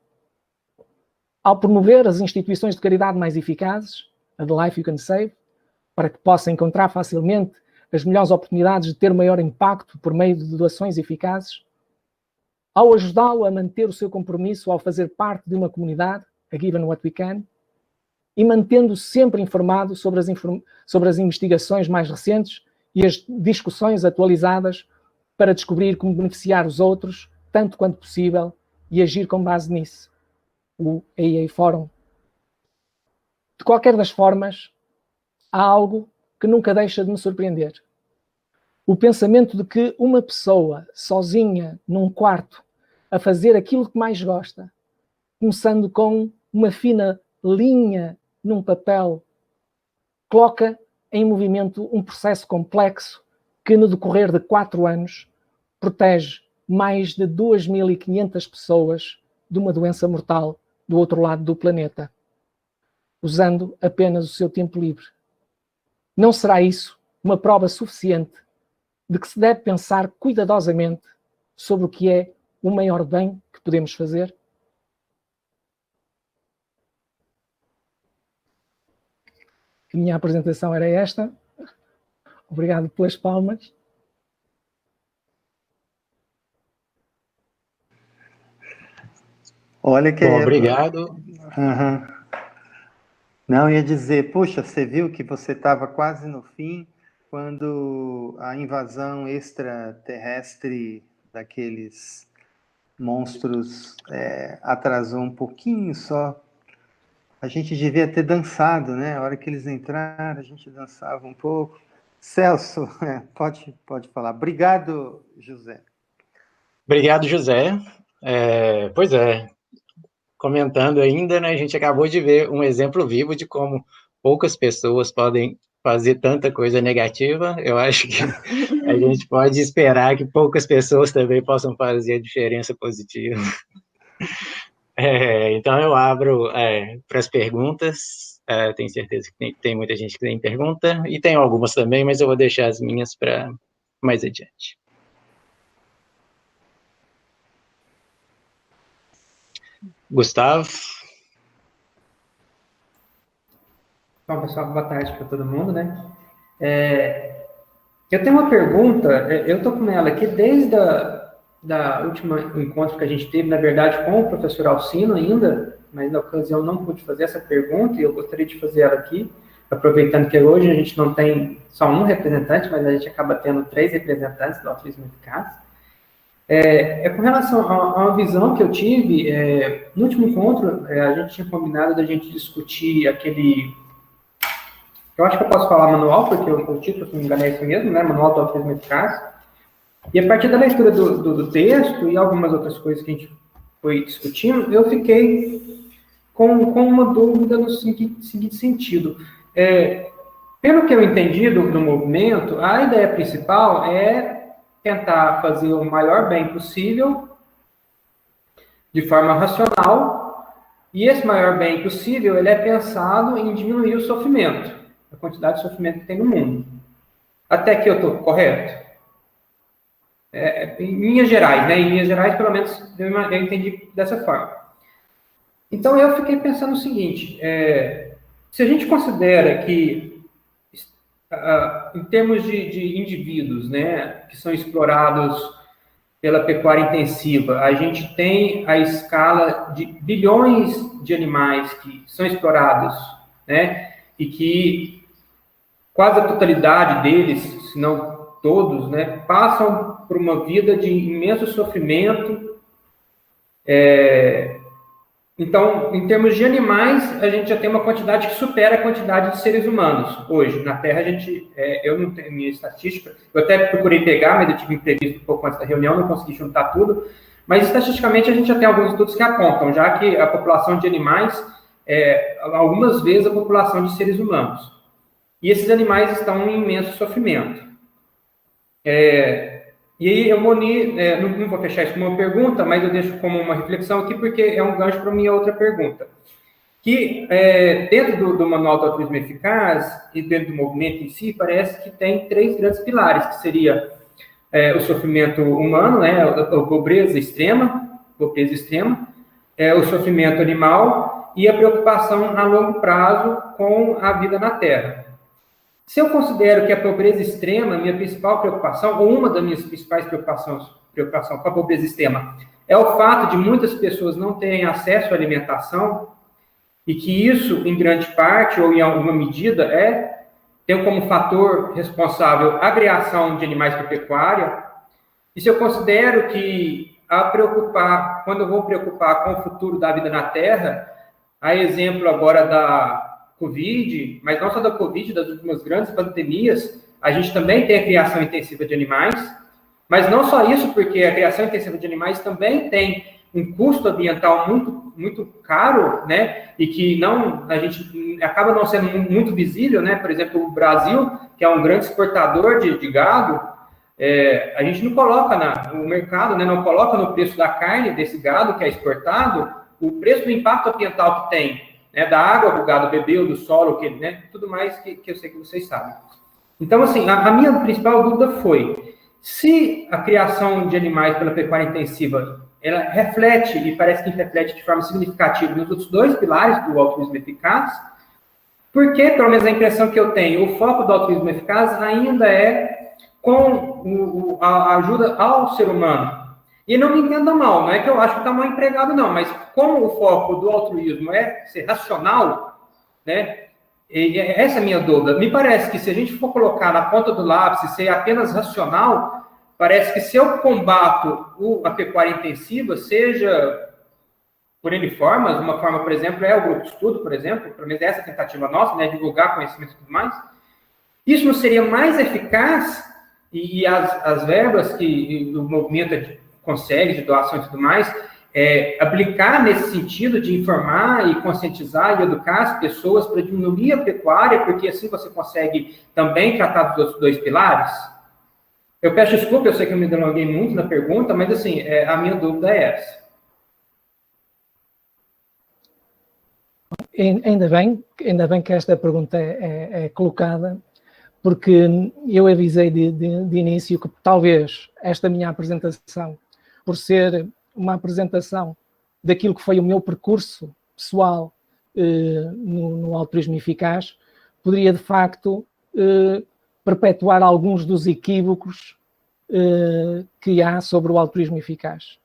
ao promover as instituições de caridade mais eficazes, a The Life You Can Save, para que possa encontrar facilmente as melhores oportunidades de ter maior impacto por meio de doações eficazes, ao ajudá-lo a manter o seu compromisso ao fazer parte de uma comunidade, a Given What We Can, e mantendo-se sempre informado sobre as investigações mais recentes e as discussões atualizadas para descobrir como beneficiar os outros, tanto quanto possível, e agir com base nisso. O AA Forum. De qualquer das formas, há algo que nunca deixa de me surpreender. O pensamento de que uma pessoa sozinha num quarto a fazer aquilo que mais gosta, começando com uma fina linha num papel, coloca em movimento um processo complexo que no decorrer de 4 anos protege mais de 2.500 pessoas de uma doença mortal do outro lado do planeta, usando apenas o seu tempo livre. Não será isso uma prova suficiente de que se deve pensar cuidadosamente sobre o que é o maior bem que podemos fazer? A minha apresentação era esta. Obrigado pelas palmas. Olha que... Bom, obrigado. Uhum. Não, ia dizer, puxa, você viu que você estava quase no fim quando a invasão extraterrestre daqueles monstros atrasou um pouquinho só. A gente devia ter dançado, né? A hora que eles entraram, a gente dançava um pouco. Celso, pode falar. Obrigado, José. Obrigado, José. Pois é, comentando ainda, né, a gente acabou de ver um exemplo vivo de como poucas pessoas podem fazer tanta coisa negativa, eu acho que a gente pode esperar que poucas pessoas também possam fazer a diferença positiva. Então eu abro para as perguntas. Tenho certeza que tem muita gente que tem pergunta, e tem algumas também, mas eu vou deixar as minhas para mais adiante. Gustavo? Bom, pessoal, boa tarde para todo mundo, né? Eu tenho uma pergunta, eu estou com ela aqui desde da última encontro que a gente teve, na verdade, com o professor Alcino ainda, mas na ocasião não pude fazer essa pergunta, e eu gostaria de fazer ela aqui, aproveitando que hoje a gente não tem só um representante, mas a gente acaba tendo 3 representantes do altruísmo eficaz. Com relação a uma visão que eu tive, no último encontro, a gente tinha combinado da gente discutir aquele... Eu acho que eu posso falar manual, porque o título, se não me engano, é isso mesmo, né? Manual do Altruísmo Eficaz. E a partir da leitura do texto e algumas outras coisas que a gente foi discutindo, eu fiquei com uma dúvida no seguinte sentido. Pelo que eu entendi do movimento, a ideia principal é tentar fazer o maior bem possível de forma racional, e esse maior bem possível ele é pensado em diminuir o sofrimento, a quantidade de sofrimento que tem no mundo. Até que eu estou correto? Em linhas gerais, né? Em linhas gerais, pelo menos, eu entendi dessa forma. Então, eu fiquei pensando o seguinte, se a gente considera que, em termos de indivíduos, né, que são explorados pela pecuária intensiva, a gente tem a escala de bilhões de animais que são explorados, né, e que quase a totalidade deles, se não todos, né, passam por uma vida de imenso sofrimento. Então, em termos de animais, a gente já tem uma quantidade que supera a quantidade de seres humanos. Hoje, na Terra, eu não tenho minha estatística, eu até procurei pegar, mas eu tive imprevisto um pouco antes da reunião, não consegui juntar tudo, mas estatisticamente a gente já tem alguns estudos que apontam, já que a população de animais é algumas vezes a população de seres humanos. E esses animais estão em imenso sofrimento. E aí eu vou não vou fechar isso com uma pergunta, mas eu deixo como uma reflexão aqui, porque é um gancho para a minha outra pergunta. Que dentro do Manual do Altruísmo Eficaz e dentro do movimento em si, parece que tem 3 grandes pilares, que seria o sofrimento humano, né, a pobreza extrema, o sofrimento animal e a preocupação a longo prazo com a vida na Terra. Se eu considero que a pobreza extrema, minha principal preocupação, ou uma das minhas principais preocupação com a pobreza extrema, é o fato de muitas pessoas não terem acesso à alimentação, e que isso, em grande parte, ou em alguma medida, tem como fator responsável a criação de animais para pecuária. E se eu considero que quando eu vou preocupar com o futuro da vida na Terra, a exemplo agora da Covid, mas não só da Covid, das últimas grandes pandemias, a gente também tem a criação intensiva de animais, mas não só isso, porque a criação intensiva de animais também tem um custo ambiental muito, muito caro, né, e que a gente acaba não sendo muito visível, né, por exemplo, o Brasil, que é um grande exportador de gado, a gente não coloca no mercado, né, não coloca no preço da carne desse gado que é exportado, o preço do impacto ambiental que tem, né, da água que o gado bebeu, do solo, né, tudo mais que eu sei que vocês sabem. Então, assim, a minha principal dúvida foi, se a criação de animais pela pecuária intensiva, ela reflete, e parece que reflete de forma significativa nos outros 2 pilares do altruísmo eficaz, porque, pelo menos a impressão que eu tenho, o foco do altruísmo eficaz ainda é com a ajuda ao ser humano. E não me entenda mal, não é que eu acho que está mal empregado, não, mas como o foco do altruísmo é ser racional, né? E essa é a minha dúvida. Me parece que se a gente for colocar na ponta do lápis, ser apenas racional, parece que se eu combato a pecuária intensiva, seja por N formas, uma forma, por exemplo, é o grupo de estudo, por exemplo, pelo menos essa tentativa nossa, né, divulgar conhecimento e tudo mais, isso não seria mais eficaz e as verbas que o movimento consegue, de doação e tudo mais, aplicar nesse sentido de informar e conscientizar e educar as pessoas para diminuir a pecuária, porque assim você consegue também tratar dos outros dois pilares? Eu peço desculpa, eu sei que eu me delonguei muito na pergunta, mas assim, a minha dúvida é essa. Ainda bem que esta pergunta é colocada, porque eu avisei de início que talvez esta minha apresentação, por ser uma apresentação daquilo que foi o meu percurso pessoal no altruísmo eficaz, poderia de facto perpetuar alguns dos equívocos que há sobre o altruísmo eficaz.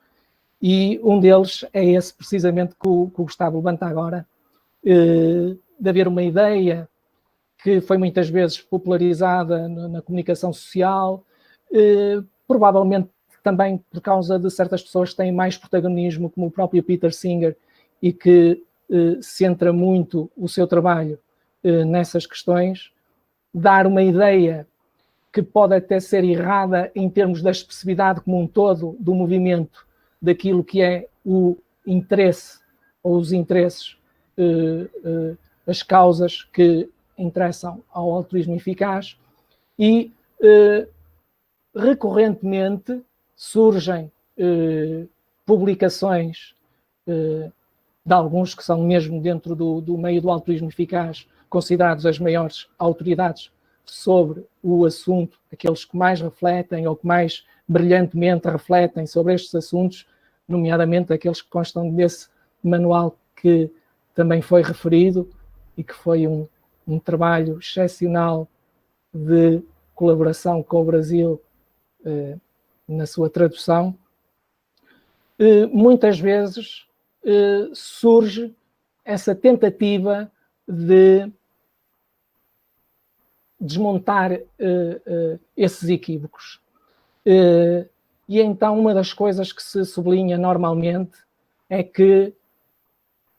E um deles é esse precisamente que o Gustavo levanta agora, de haver uma ideia que foi muitas vezes popularizada na comunicação social, provavelmente também por causa de certas pessoas que têm mais protagonismo, como o próprio Peter Singer, e que centra muito o seu trabalho nessas questões, dar uma ideia que pode até ser errada em termos da expressividade como um todo do movimento, daquilo que é o interesse ou os interesses, as causas que interessam ao altruísmo eficaz, e recorrentemente surgem publicações de alguns que são mesmo dentro do meio do altruísmo eficaz considerados as maiores autoridades sobre o assunto, aqueles que mais refletem ou que mais brilhantemente refletem sobre estes assuntos, nomeadamente aqueles que constam desse manual que também foi referido e que foi um trabalho excepcional de colaboração com o Brasil na sua tradução. Muitas vezes surge essa tentativa de desmontar esses equívocos. E então uma das coisas que se sublinha normalmente é que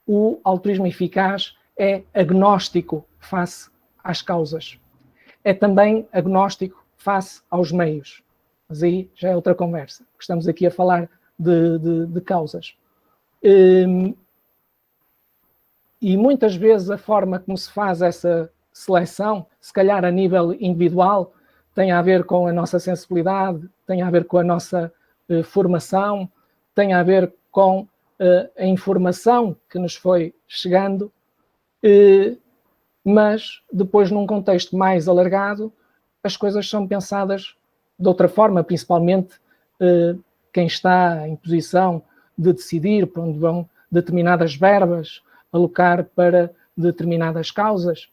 o altruísmo eficaz é agnóstico face às causas. É também agnóstico face aos meios. Mas aí já é outra conversa. Estamos aqui a falar de causas. E muitas vezes a forma como se faz essa seleção, se calhar a nível individual, tem a ver com a nossa sensibilidade, tem a ver com a nossa formação, tem a ver com a informação que nos foi chegando, mas depois num contexto mais alargado as coisas são pensadas de outra forma, principalmente quem está em posição de decidir para onde vão determinadas verbas, alocar para determinadas causas,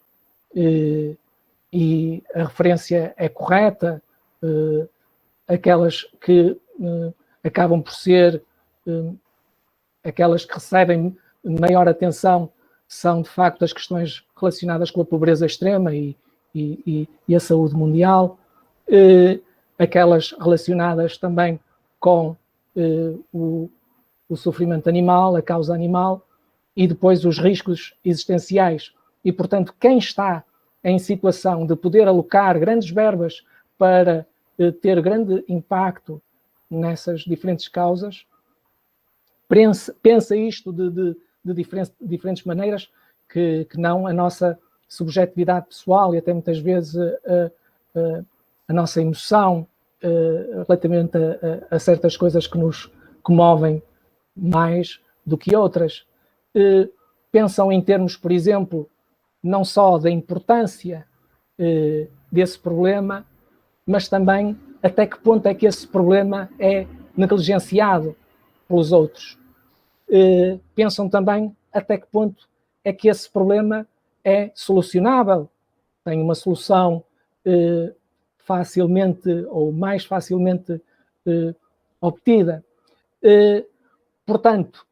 e a referência é correta, aquelas que acabam por ser aquelas que recebem maior atenção são, de facto, as questões relacionadas com a pobreza extrema e a saúde mundial, aquelas relacionadas também com o sofrimento animal, a causa animal, e depois os riscos existenciais. E, portanto, quem está em situação de poder alocar grandes verbas para ter grande impacto nessas diferentes causas, pensa isto de diferentes maneiras que não a nossa subjetividade pessoal e até muitas vezes a nossa emoção relativamente a certas coisas que nos comovem mais do que outras. Pensam em termos, por exemplo, não só da importância desse problema, mas também até que ponto é que esse problema é negligenciado pelos outros. Pensam também até que ponto é que esse problema é solucionável, tem uma solução facilmente ou mais facilmente obtida. Portanto,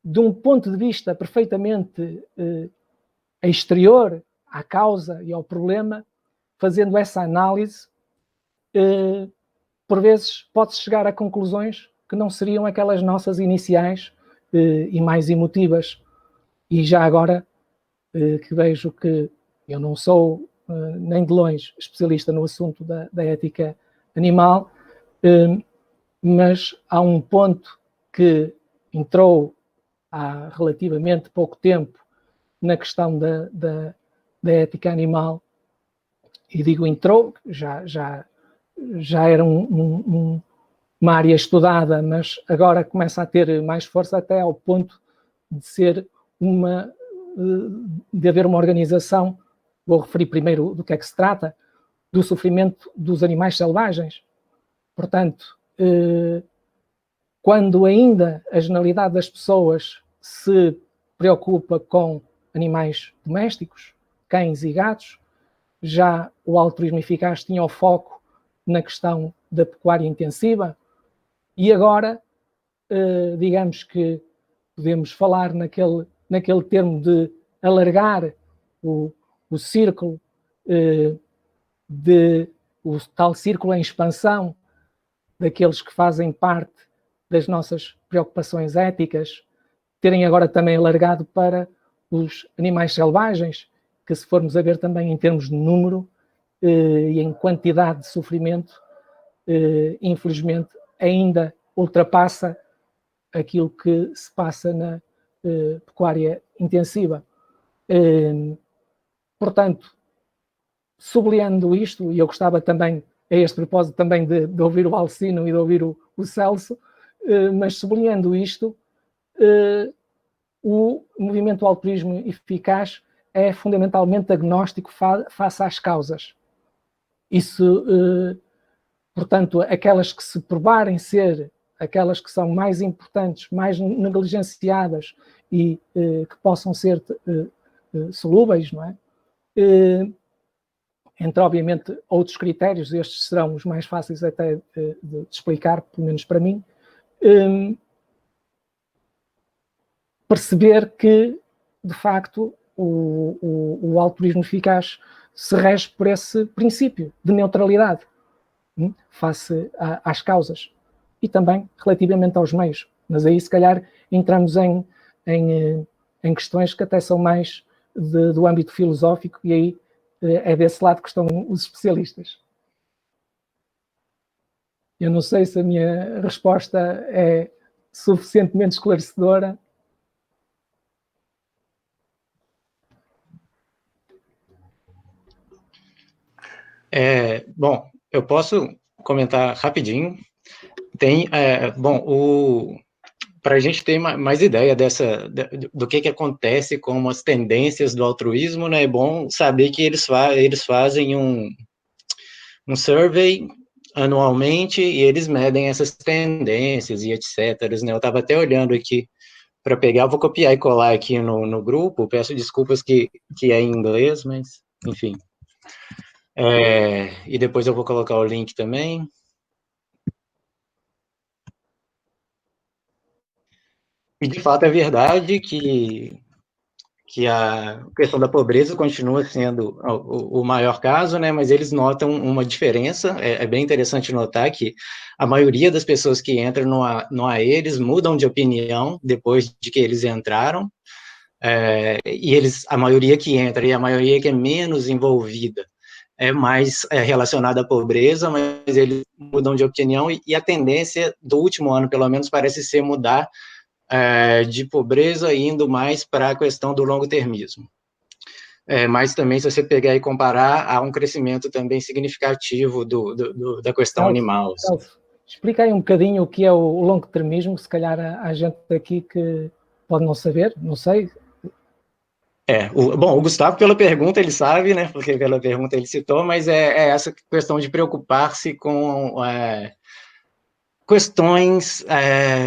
de um ponto de vista perfeitamente exterior à causa e ao problema, fazendo essa análise, por vezes pode-se chegar a conclusões que não seriam aquelas nossas iniciais e mais emotivas. E já agora que vejo que eu não sou nem de longe especialista no assunto da ética animal, mas há um ponto que entrou há relativamente pouco tempo na questão da ética animal, e digo entrou, já era uma área estudada, mas agora começa a ter mais força até ao ponto de ser de haver uma organização. Vou referir primeiro do que é que se trata, do sofrimento dos animais selvagens. Portanto, quando ainda a generalidade das pessoas se preocupa com animais domésticos, cães e gatos, já o altruísmo eficaz tinha o foco na questão da pecuária intensiva, e agora, digamos que podemos falar naquele termo de alargar o círculo, o tal círculo em expansão daqueles que fazem parte das nossas preocupações éticas, terem agora também alargado para os animais selvagens, que, se formos a ver também em termos de número e em quantidade de sofrimento, infelizmente ainda ultrapassa aquilo que se passa na pecuária intensiva. Portanto, sublinhando isto, e eu gostava também, a este propósito, também de ouvir o Alcino e de ouvir o Celso, mas sublinhando isto, o movimento altruísmo eficaz é fundamentalmente agnóstico face às causas. Isso, portanto, aquelas que se provarem ser aquelas que são mais importantes, mais negligenciadas e que possam ser solúveis, não é? Entre, obviamente, outros critérios, estes serão os mais fáceis até de explicar, pelo menos para mim, perceber que, de facto, o altruísmo eficaz se rege por esse princípio de neutralidade face às causas e também relativamente aos meios. Mas aí, se calhar, entramos em questões que até são mais do âmbito filosófico, e aí é desse lado que estão os especialistas. Eu não sei se a minha resposta é suficientemente esclarecedora. Bom, eu posso comentar rapidinho. Para a gente ter mais ideia do que acontece com as tendências do altruísmo, né, é bom saber que eles fazem um survey anualmente e eles medem essas tendências e etc. Né? Eu estava até olhando aqui para pegar, vou copiar e colar aqui no grupo, peço desculpas que é em inglês, mas, enfim. E depois eu vou colocar o link também. E, de fato, é verdade que a questão da pobreza continua sendo o maior caso, né? Mas eles notam uma diferença. É bem interessante notar que a maioria das pessoas que entram no AE, eles mudam de opinião depois de que eles entraram. E a maioria que entra e a maioria que é menos envolvida é mais relacionada à pobreza, mas eles mudam de opinião e a tendência do último ano, pelo menos, parece ser mudar de pobreza indo mais para a questão do longo-termismo. Mas também, se você pegar e comparar, há um crescimento também significativo da questão animal. Celso, explica aí um bocadinho o que é o longo-termismo, se calhar há gente aqui que pode não saber, não sei. O Gustavo, pela pergunta, ele sabe, né, porque pela pergunta ele citou, mas é essa questão de preocupar-se com questões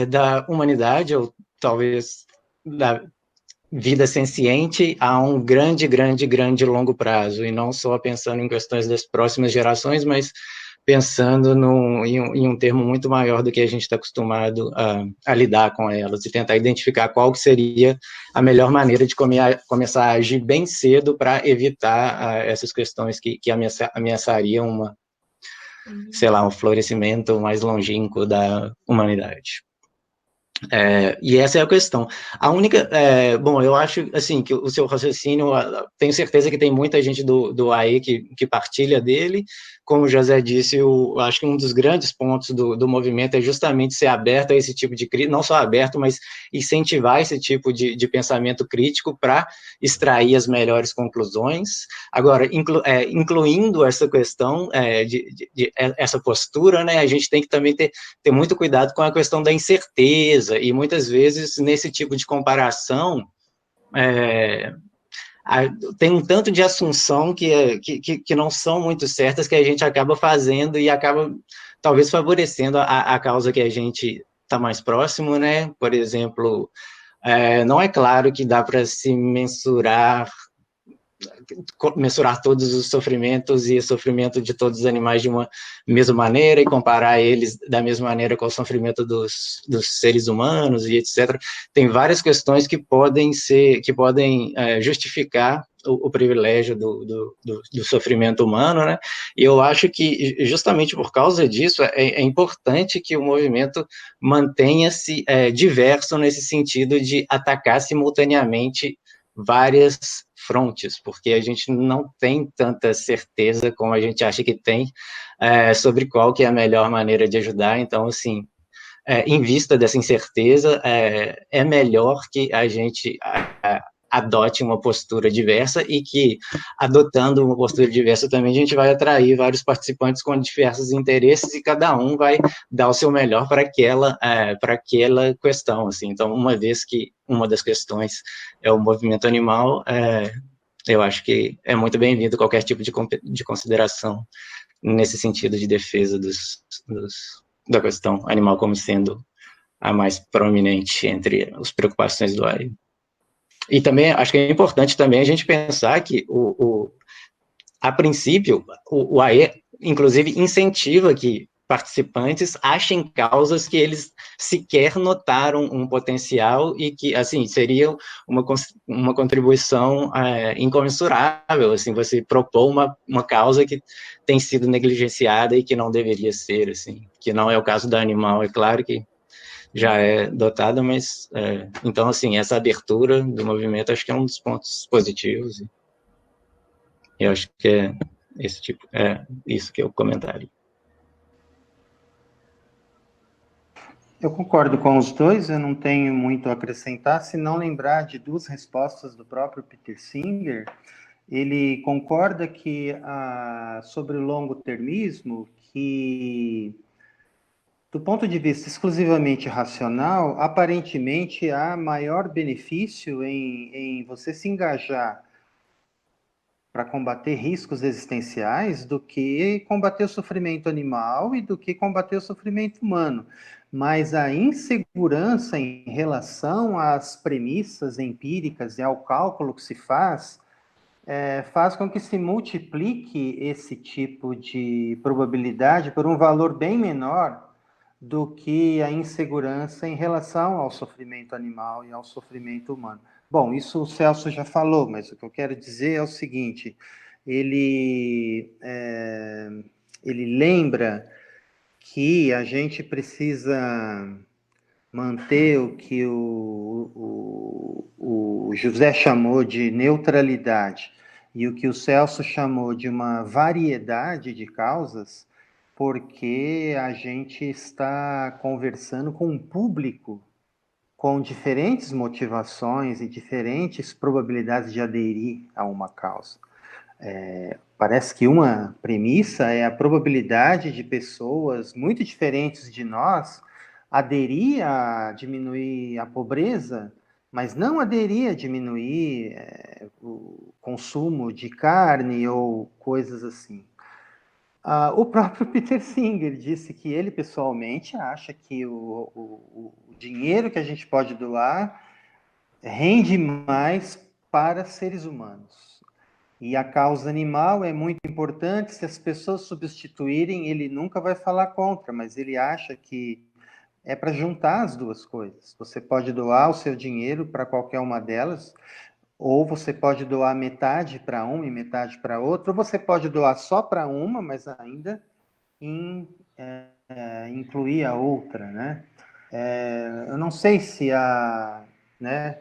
da humanidade, ou talvez da vida senciente, a um grande longo prazo, e não só pensando em questões das próximas gerações, mas pensando em um termo muito maior do que a gente está acostumado a lidar com elas, e tentar identificar qual que seria a melhor maneira de começar a agir bem cedo para evitar essas questões que ameaçariam um florescimento mais longínquo da humanidade. E essa é a questão. A única, bom, eu acho assim que o seu raciocínio, tenho certeza que tem muita gente do AE que partilha dele. Como o José disse, eu acho que um dos grandes pontos do movimento é justamente ser aberto a esse tipo de crítica, não só aberto, mas incentivar esse tipo de pensamento crítico para extrair as melhores conclusões. Agora, incluindo essa questão essa postura, né, a gente tem que também ter muito cuidado com a questão da incerteza, e muitas vezes, nesse tipo de comparação, tem um tanto de assunção que não são muito certas, que a gente acaba fazendo e acaba, talvez, favorecendo a causa que a gente está mais próximo, né? Por exemplo, não é claro que dá para se mensurar todos os sofrimentos e o sofrimento de todos os animais de uma mesma maneira e comparar eles da mesma maneira com o sofrimento dos seres humanos e etc. Tem várias questões que podem justificar o privilégio do sofrimento humano, né? E eu acho que justamente por causa disso é importante que o movimento mantenha-se diverso nesse sentido de atacar simultaneamente várias frontes, porque a gente não tem tanta certeza como a gente acha que tem sobre qual que é a melhor maneira de ajudar. Então, assim, em vista dessa incerteza, é melhor que a gente adote uma postura diversa, e que, adotando uma postura diversa também, a gente vai atrair vários participantes com diversos interesses, e cada um vai dar o seu melhor para aquela questão, assim. Então, uma vez que uma das questões é o movimento animal, eu acho que é muito bem-vindo qualquer tipo de consideração nesse sentido de defesa da questão animal como sendo a mais prominente entre as preocupações do AE. E também, acho que é importante também a gente pensar que, a princípio, o AE, inclusive, incentiva que participantes achem causas que eles sequer notaram um potencial, e que, assim, seria uma contribuição incomensurável, assim, você propor uma causa que tem sido negligenciada e que não deveria ser, assim, que não é o caso da animal, é claro que já é dotada, mas, então, assim, essa abertura do movimento acho que é um dos pontos positivos, e eu acho que isso que eu comentaria. Eu concordo com os dois, eu não tenho muito a acrescentar, se não lembrar de duas respostas do próprio Peter Singer. Ele concorda que, sobre o longo-termismo, que, do ponto de vista exclusivamente racional, aparentemente há maior benefício em você se engajar para combater riscos existenciais do que combater o sofrimento animal e do que combater o sofrimento humano. Mas a insegurança em relação às premissas empíricas e ao cálculo que se faz, faz com que se multiplique esse tipo de probabilidade por um valor bem menor do que a insegurança em relação ao sofrimento animal e ao sofrimento humano. Bom, isso o Celso já falou, mas o que eu quero dizer é o seguinte: ele lembra que a gente precisa manter o que o José chamou de neutralidade e o que o Celso chamou de uma variedade de causas, porque a gente está conversando com um público com diferentes motivações e diferentes probabilidades de aderir a uma causa. Parece que uma premissa é a probabilidade de pessoas muito diferentes de nós aderir a diminuir a pobreza, mas não aderir a diminuir o consumo de carne ou coisas assim. O próprio Peter Singer disse que ele, pessoalmente, acha que o dinheiro que a gente pode doar rende mais para seres humanos. E a causa animal é muito importante. Se as pessoas substituírem, ele nunca vai falar contra, mas ele acha que é para juntar as duas coisas. Você pode doar o seu dinheiro para qualquer uma delas, ou você pode doar metade para uma e metade para outra, ou você pode doar só para uma, mas ainda incluir a outra, né? Eu não sei se né,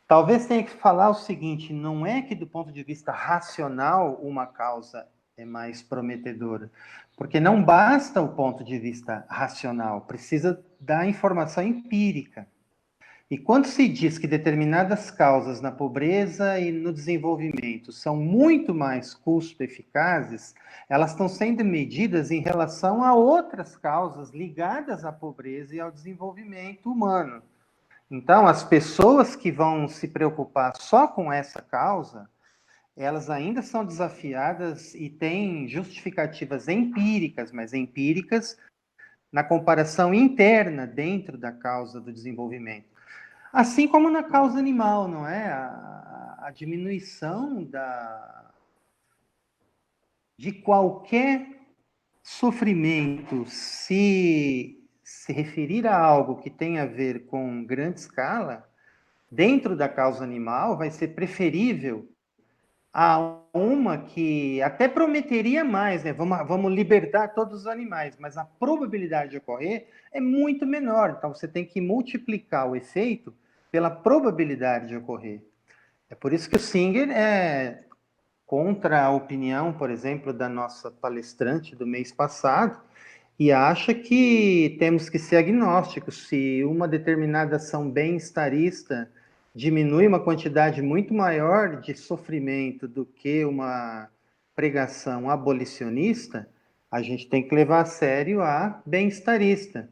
talvez tenha que falar o seguinte, não é que do ponto de vista racional uma causa é mais prometedora, porque não basta o ponto de vista racional, precisa da informação empírica. E quando se diz que determinadas causas na pobreza e no desenvolvimento são muito mais custo-eficazes, elas estão sendo medidas em relação a outras causas ligadas à pobreza e ao desenvolvimento humano. Então, as pessoas que vão se preocupar só com essa causa, elas ainda são desafiadas e têm justificativas empíricas, mas empíricas na comparação interna dentro da causa do desenvolvimento. Assim como na causa animal, não é? A diminuição de qualquer sofrimento, se referir a algo que tem a ver com grande escala, dentro da causa animal, vai ser preferível a uma que até prometeria mais, né? Vamos libertar todos os animais, mas a probabilidade de ocorrer é muito menor. Então, você tem que multiplicar o efeito pela probabilidade de ocorrer. É por isso que o Singer é contra a opinião, por exemplo, da nossa palestrante do mês passado, e acha que temos que ser agnósticos. Se uma determinada ação bem-estarista diminui uma quantidade muito maior de sofrimento do que uma pregação abolicionista, a gente tem que levar a sério a bem-estarista.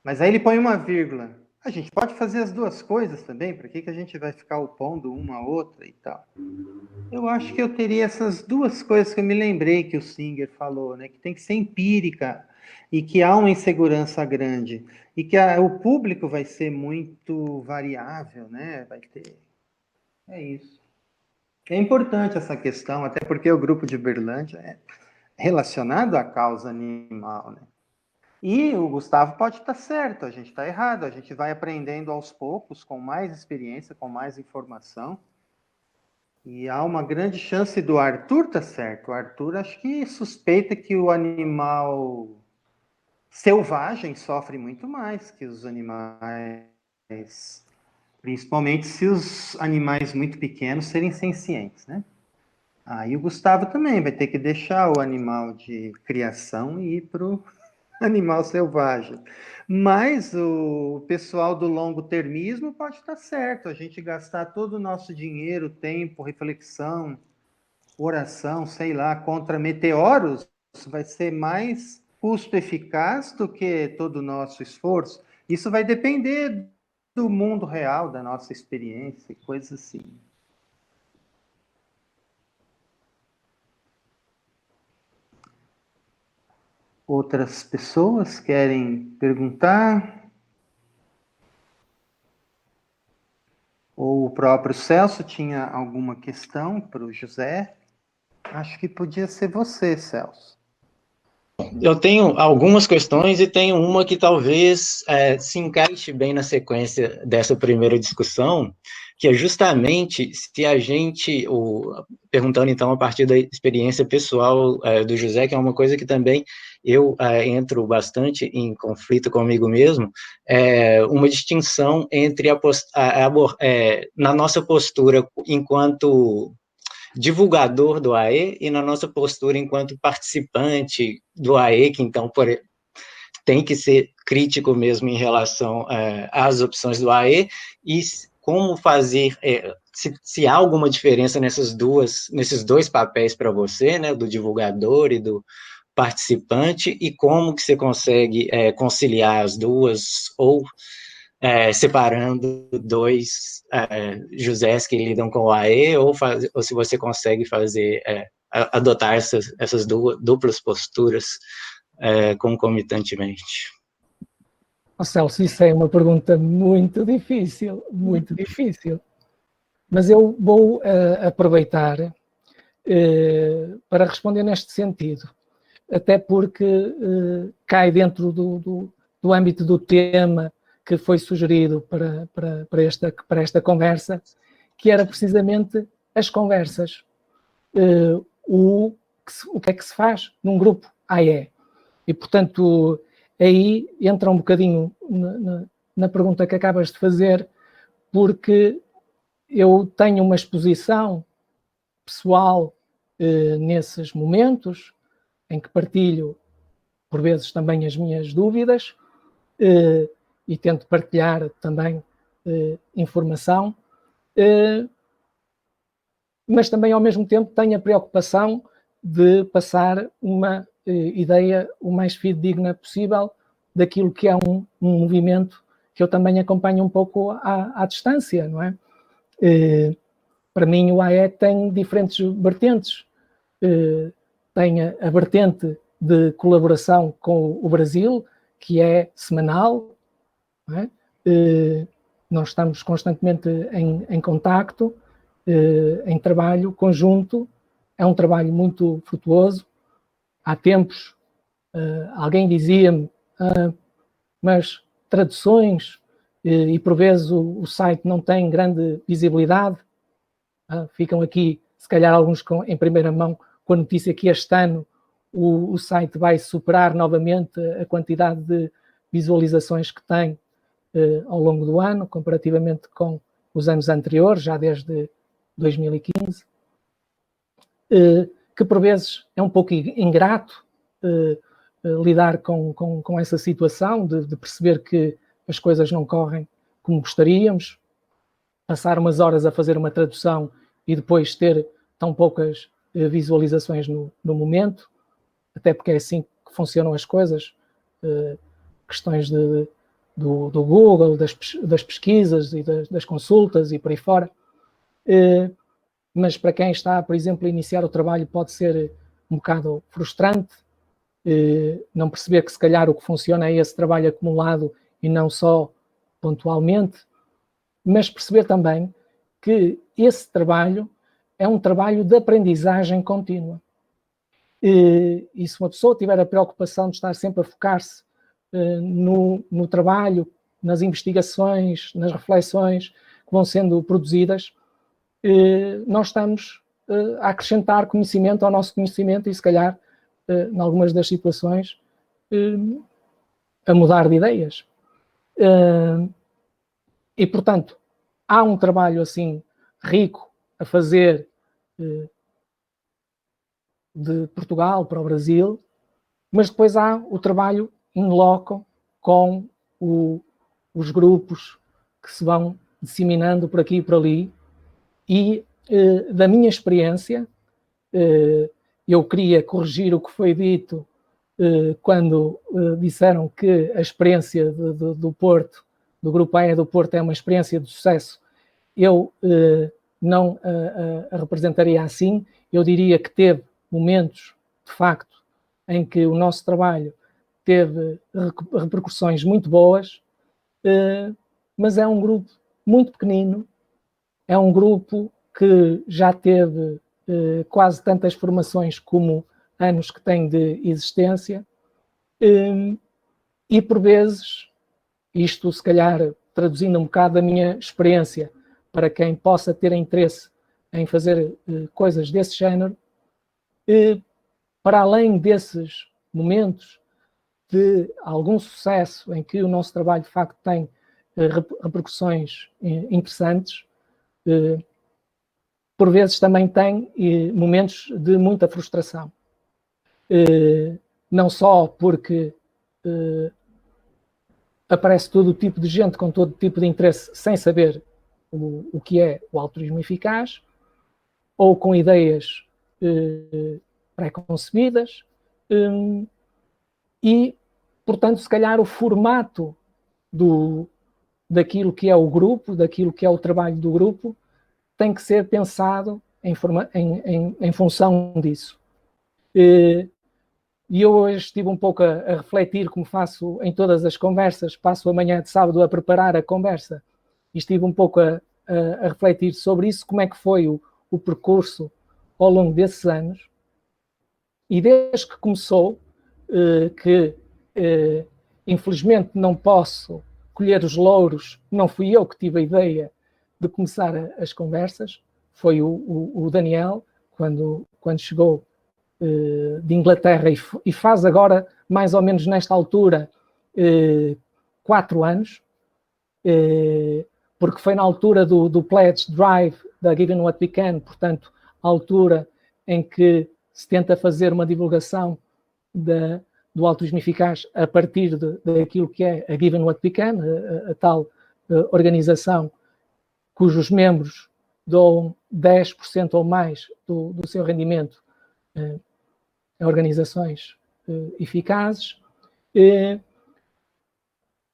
Mas aí ele põe uma vírgula. A gente pode fazer as duas coisas também, para que a gente vai ficar opondo uma a outra e tal? Eu acho que eu teria essas duas coisas que eu me lembrei que o Singer falou, né? Que tem que ser empírica e que há uma insegurança grande e que o público vai ser muito variável, né? Vai ter... É isso. É importante essa questão, até porque o grupo de Uberlândia é relacionado à causa animal, né? E o Gustavo pode estar certo, a gente está errado, a gente vai aprendendo aos poucos, com mais experiência, com mais informação. E há uma grande chance do Arthur estar certo. O Arthur acho que suspeita que o animal selvagem sofre muito mais que os animais, principalmente se os animais muito pequenos serem sencientes, né? Aí o Gustavo também vai ter que deixar o animal de criação e ir para o animal selvagem. Mas o pessoal do longo termismo pode estar certo. A gente gastar todo o nosso dinheiro, tempo, reflexão, oração, sei lá, contra meteoros, vai ser mais custo eficaz do que todo o nosso esforço. Isso vai depender do mundo real, da nossa experiência, coisas assim. Outras pessoas querem perguntar? Ou o próprio Celso tinha alguma questão para o José? Acho que podia ser você, Celso. Eu tenho algumas questões e tenho uma que talvez se encaixe bem na sequência dessa primeira discussão, que é justamente se a gente, perguntando então a partir da experiência pessoal do José, que é uma coisa que também eu entro bastante em conflito comigo mesmo, uma distinção entre na nossa postura enquanto divulgador do AE e na nossa postura enquanto participante do AE, que então tem que ser crítico mesmo em relação às opções do AE, e como fazer, se há alguma diferença nesses dois papéis para você, né, do divulgador e do participante, e como que você consegue conciliar as duas, ou separando dois Josés que lidam com o AE, ou se você consegue fazer, adotar essas duplas posturas concomitantemente. Oh, Celso, isso é uma pergunta muito difícil, muito difícil. Mas eu vou aproveitar para responder neste sentido, até porque cai dentro do âmbito do tema que foi sugerido para esta conversa, que era precisamente as conversas. O que é que se faz num grupo AE? E, portanto, aí entra um bocadinho na pergunta que acabas de fazer, porque eu tenho uma exposição pessoal nesses momentos, em que partilho, por vezes, também as minhas dúvidas e tento partilhar também informação, mas também, ao mesmo tempo, tenho a preocupação de passar uma ideia o mais fidedigna possível daquilo que é um movimento que eu também acompanho um pouco à distância, não é? Para mim, o AE tem diferentes vertentes. Tem a vertente de colaboração com o Brasil, que é semanal, não é? Nós estamos constantemente em contacto, em trabalho conjunto, é um trabalho muito frutuoso. Há tempos, alguém dizia-me, mas traduções, e por vezes o site não tem grande visibilidade, ficam aqui, se calhar alguns em primeira mão, com a notícia que este ano o site vai superar novamente a quantidade de visualizações que tem ao longo do ano, comparativamente com os anos anteriores, já desde 2015, que por vezes é um pouco ingrato lidar com essa situação, de perceber que as coisas não correm como gostaríamos, passar umas horas a fazer uma tradução e depois ter tão poucas visualizações no momento, até porque é assim que funcionam as coisas, questões do Google, das pesquisas e das consultas e por aí fora. Mas para quem está, por exemplo, a iniciar o trabalho pode ser um bocado frustrante, não perceber que se calhar o que funciona é esse trabalho acumulado e não só pontualmente, mas perceber também que esse trabalho é um trabalho de aprendizagem contínua. E se uma pessoa tiver a preocupação de estar sempre a focar-se no trabalho, nas investigações, nas reflexões que vão sendo produzidas, nós estamos a acrescentar conhecimento ao nosso conhecimento e, se calhar, em algumas das situações, a mudar de ideias. E, portanto, há um trabalho assim rico a fazer de Portugal para o Brasil, mas depois há o trabalho in loco com os grupos que se vão disseminando por aqui e por ali. E da minha experiência, eu queria corrigir o que foi dito quando disseram que a experiência do Porto, do Grupo AE do Porto, é uma experiência de sucesso. Eu não a representaria assim. Eu diria que teve momentos, de facto, em que o nosso trabalho teve repercussões muito boas, mas é um grupo muito pequenino, é um grupo que já teve quase tantas formações como anos que tem de existência, e por vezes, isto se calhar traduzindo um bocado da minha experiência, para quem possa ter interesse em fazer coisas desse género, para além desses momentos de algum sucesso em que o nosso trabalho de facto tem repercussões interessantes, por vezes também tem momentos de muita frustração. Não só porque aparece todo o tipo de gente com todo tipo de interesse sem saber o que é o altruísmo eficaz, ou com ideias pré-concebidas, e, portanto, se calhar o formato daquilo que é o grupo, daquilo que é o trabalho do grupo, tem que ser pensado em função disso. E eu hoje estive um pouco a refletir, como faço em todas as conversas, passo a manhã de sábado a preparar a conversa, e estive um pouco a refletir sobre isso, como é que foi o percurso ao longo desses anos. E desde que começou, que infelizmente não posso colher os louros, não fui eu que tive a ideia de começar as conversas, foi o Daniel, quando chegou de Inglaterra e faz agora, mais ou menos nesta altura, 4 anos, porque foi na altura do Pledge Drive da Given What We Can, portanto, a altura em que se tenta fazer uma divulgação do altruísmo eficaz a partir daquilo que é a Given What We Can, a tal organização cujos membros dão 10% ou mais do seu rendimento a organizações eficazes.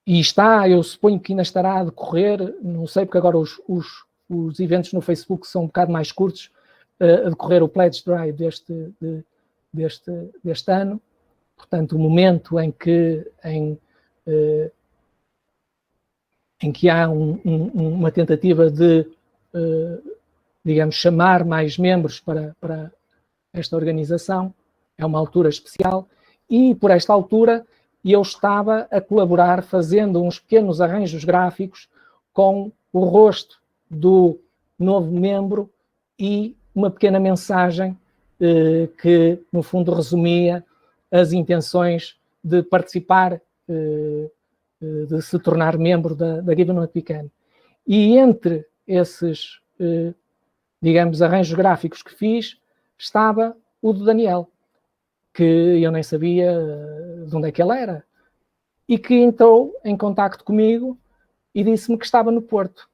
E eu suponho que ainda estará a decorrer, não sei, porque agora os eventos no Facebook são um bocado mais curtos, a decorrer o Pledge Drive deste ano. Portanto, o momento em que há uma tentativa de, digamos, chamar mais membros para esta organização, é uma altura especial, e por esta altura eu estava a colaborar fazendo uns pequenos arranjos gráficos com o rosto do novo membro e uma pequena mensagem que, no fundo, resumia as intenções de participar, de se tornar membro da Given What We Can. E entre esses, digamos, arranjos gráficos que fiz, estava o do Daniel, que eu nem sabia de onde é que ele era, e que entrou em contacto comigo e disse-me que estava no Porto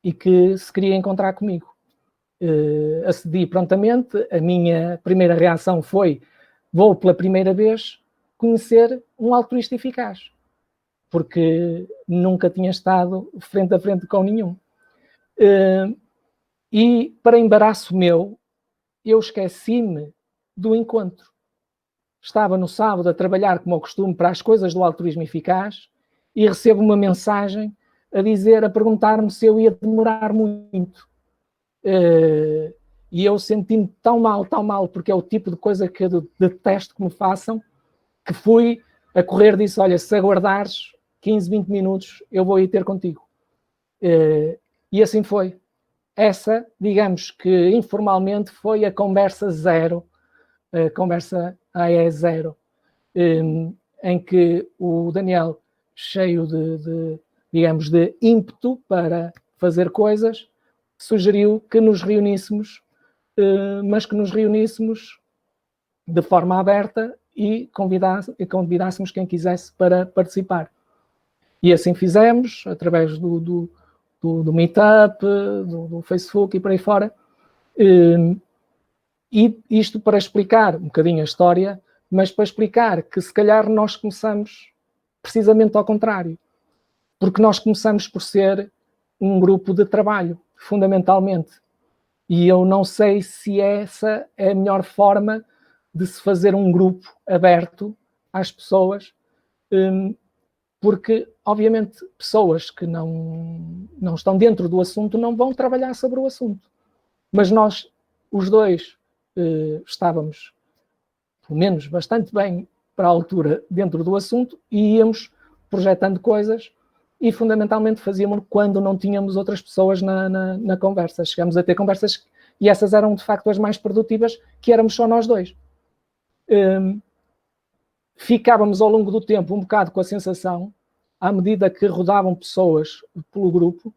e que se queria encontrar comigo. Acedi prontamente. A minha primeira reação foi: vou pela primeira vez conhecer um altruísta eficaz, porque nunca tinha estado frente a frente com nenhum. E, para embaraço meu, eu esqueci-me do encontro. Estava no sábado a trabalhar, como ao costume, para as coisas do altruísmo eficaz, e recebo uma mensagem a perguntar-me se eu ia demorar muito. E eu senti-me tão mal, porque é o tipo de coisa que eu detesto que me façam, que fui a correr, disse: olha, se aguardares 15, 20 minutos, eu vou ir ter contigo. E assim foi. Essa, digamos que informalmente, foi a conversa zero, a conversa AE0, em que o Daniel, cheio digamos, de ímpeto para fazer coisas, sugeriu que nos reuníssemos, mas que nos reuníssemos de forma aberta e convidássemos quem quisesse para participar. E assim fizemos, através do Meetup, do Facebook e por aí fora. E isto para explicar um bocadinho a história, mas para explicar que se calhar nós começamos precisamente ao contrário. Porque nós começamos por ser um grupo de trabalho, fundamentalmente. E eu não sei se essa é a melhor forma de se fazer um grupo aberto às pessoas, porque, obviamente, pessoas que não estão dentro do assunto não vão trabalhar sobre o assunto. Mas nós, os dois, estávamos, pelo menos, bastante bem para a altura dentro do assunto e íamos projetando coisas e, fundamentalmente, fazíamos quando não tínhamos outras pessoas na conversa. Chegámos a ter conversas e essas eram, de facto, as mais produtivas, que éramos só nós dois. Ficávamos ao longo do tempo um bocado com a sensação, à medida que rodavam pessoas pelo grupo,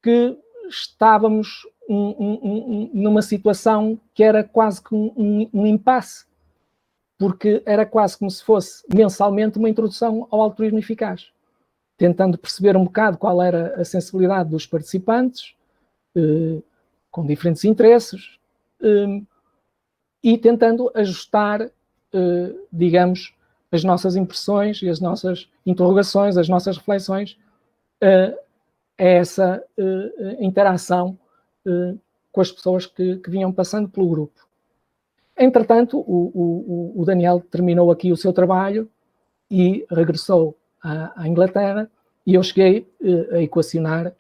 que estávamos numa situação que era quase que um impasse, porque era quase como se fosse mensalmente uma introdução ao altruísmo eficaz, tentando perceber um bocado qual era a sensibilidade dos participantes, com diferentes interesses, e tentando ajustar, digamos, as nossas impressões e as nossas interrogações, as nossas reflexões a essa interação com as pessoas que vinham passando pelo grupo. Entretanto, o Daniel terminou aqui o seu trabalho e regressou à Inglaterra, e eu cheguei a equacionar,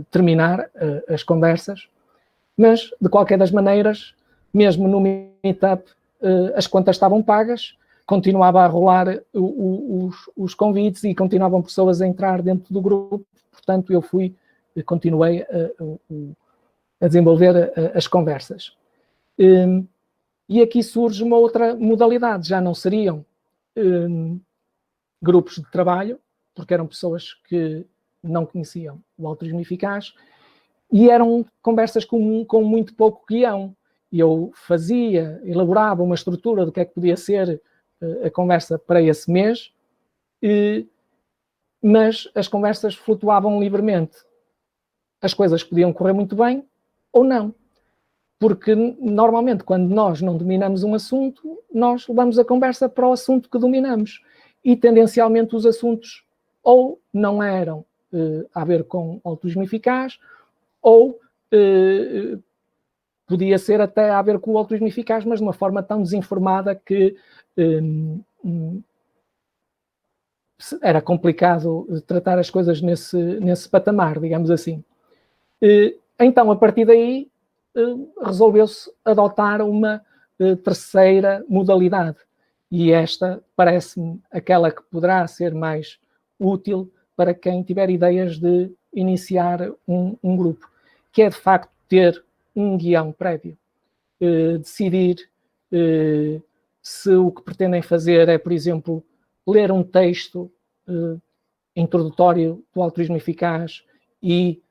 terminar as conversas, mas, de qualquer das maneiras, mesmo no Meetup, as contas estavam pagas, continuava a rolar os convites e continuavam pessoas a entrar dentro do grupo, portanto, eu continuei a desenvolver as conversas. E aqui surge uma outra modalidade, já não seriam grupos de trabalho, porque eram pessoas que não conheciam o altruísmo eficaz, e eram conversas com muito pouco guião. Eu elaborava uma estrutura do que é que podia ser a conversa para esse mês, mas as conversas flutuavam livremente. As coisas podiam correr muito bem ou não. Porque, normalmente, quando nós não dominamos um assunto, nós levamos a conversa para o assunto que dominamos. E, tendencialmente, os assuntos ou não eram a ver com altruísmo eficaz, ou podia ser até a ver com o altruísmo eficaz, mas de uma forma tão desinformada que era complicado tratar as coisas nesse patamar, digamos assim. Então, a partir daí, resolveu-se adotar uma terceira modalidade. E esta parece-me aquela que poderá ser mais útil para quem tiver ideias de iniciar um grupo, que é, de facto, ter um guião prévio. Decidir se o que pretendem fazer é, por exemplo, ler um texto introdutório do altruísmo eficaz e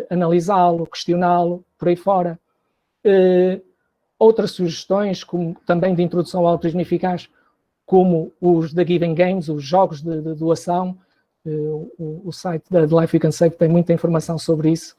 analisá-lo, questioná-lo, por aí fora. Outras sugestões, como também de introdução ao altruísmo eficaz, como os da Giving Games, os jogos de doação. O site da Life You Can Save tem muita informação sobre isso.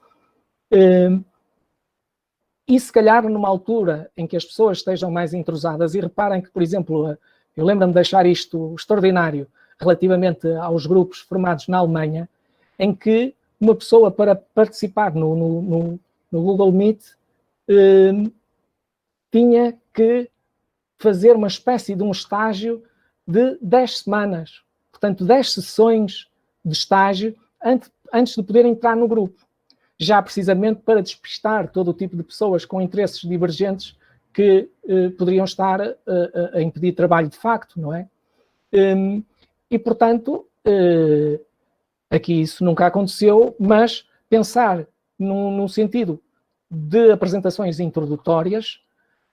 E se calhar numa altura em que as pessoas estejam mais entrosadas, e reparem que, por exemplo, eu lembro-me de deixar isto extraordinário relativamente aos grupos formados na Alemanha, em que uma pessoa, para participar no Google Meet, tinha que fazer uma espécie de um estágio de 10 semanas. Portanto, 10 sessões de estágio antes de poder entrar no grupo. Já precisamente para despistar todo o tipo de pessoas com interesses divergentes que poderiam estar a impedir trabalho de facto, não é? E, portanto, aqui isso nunca aconteceu, mas pensar num sentido de apresentações introdutórias,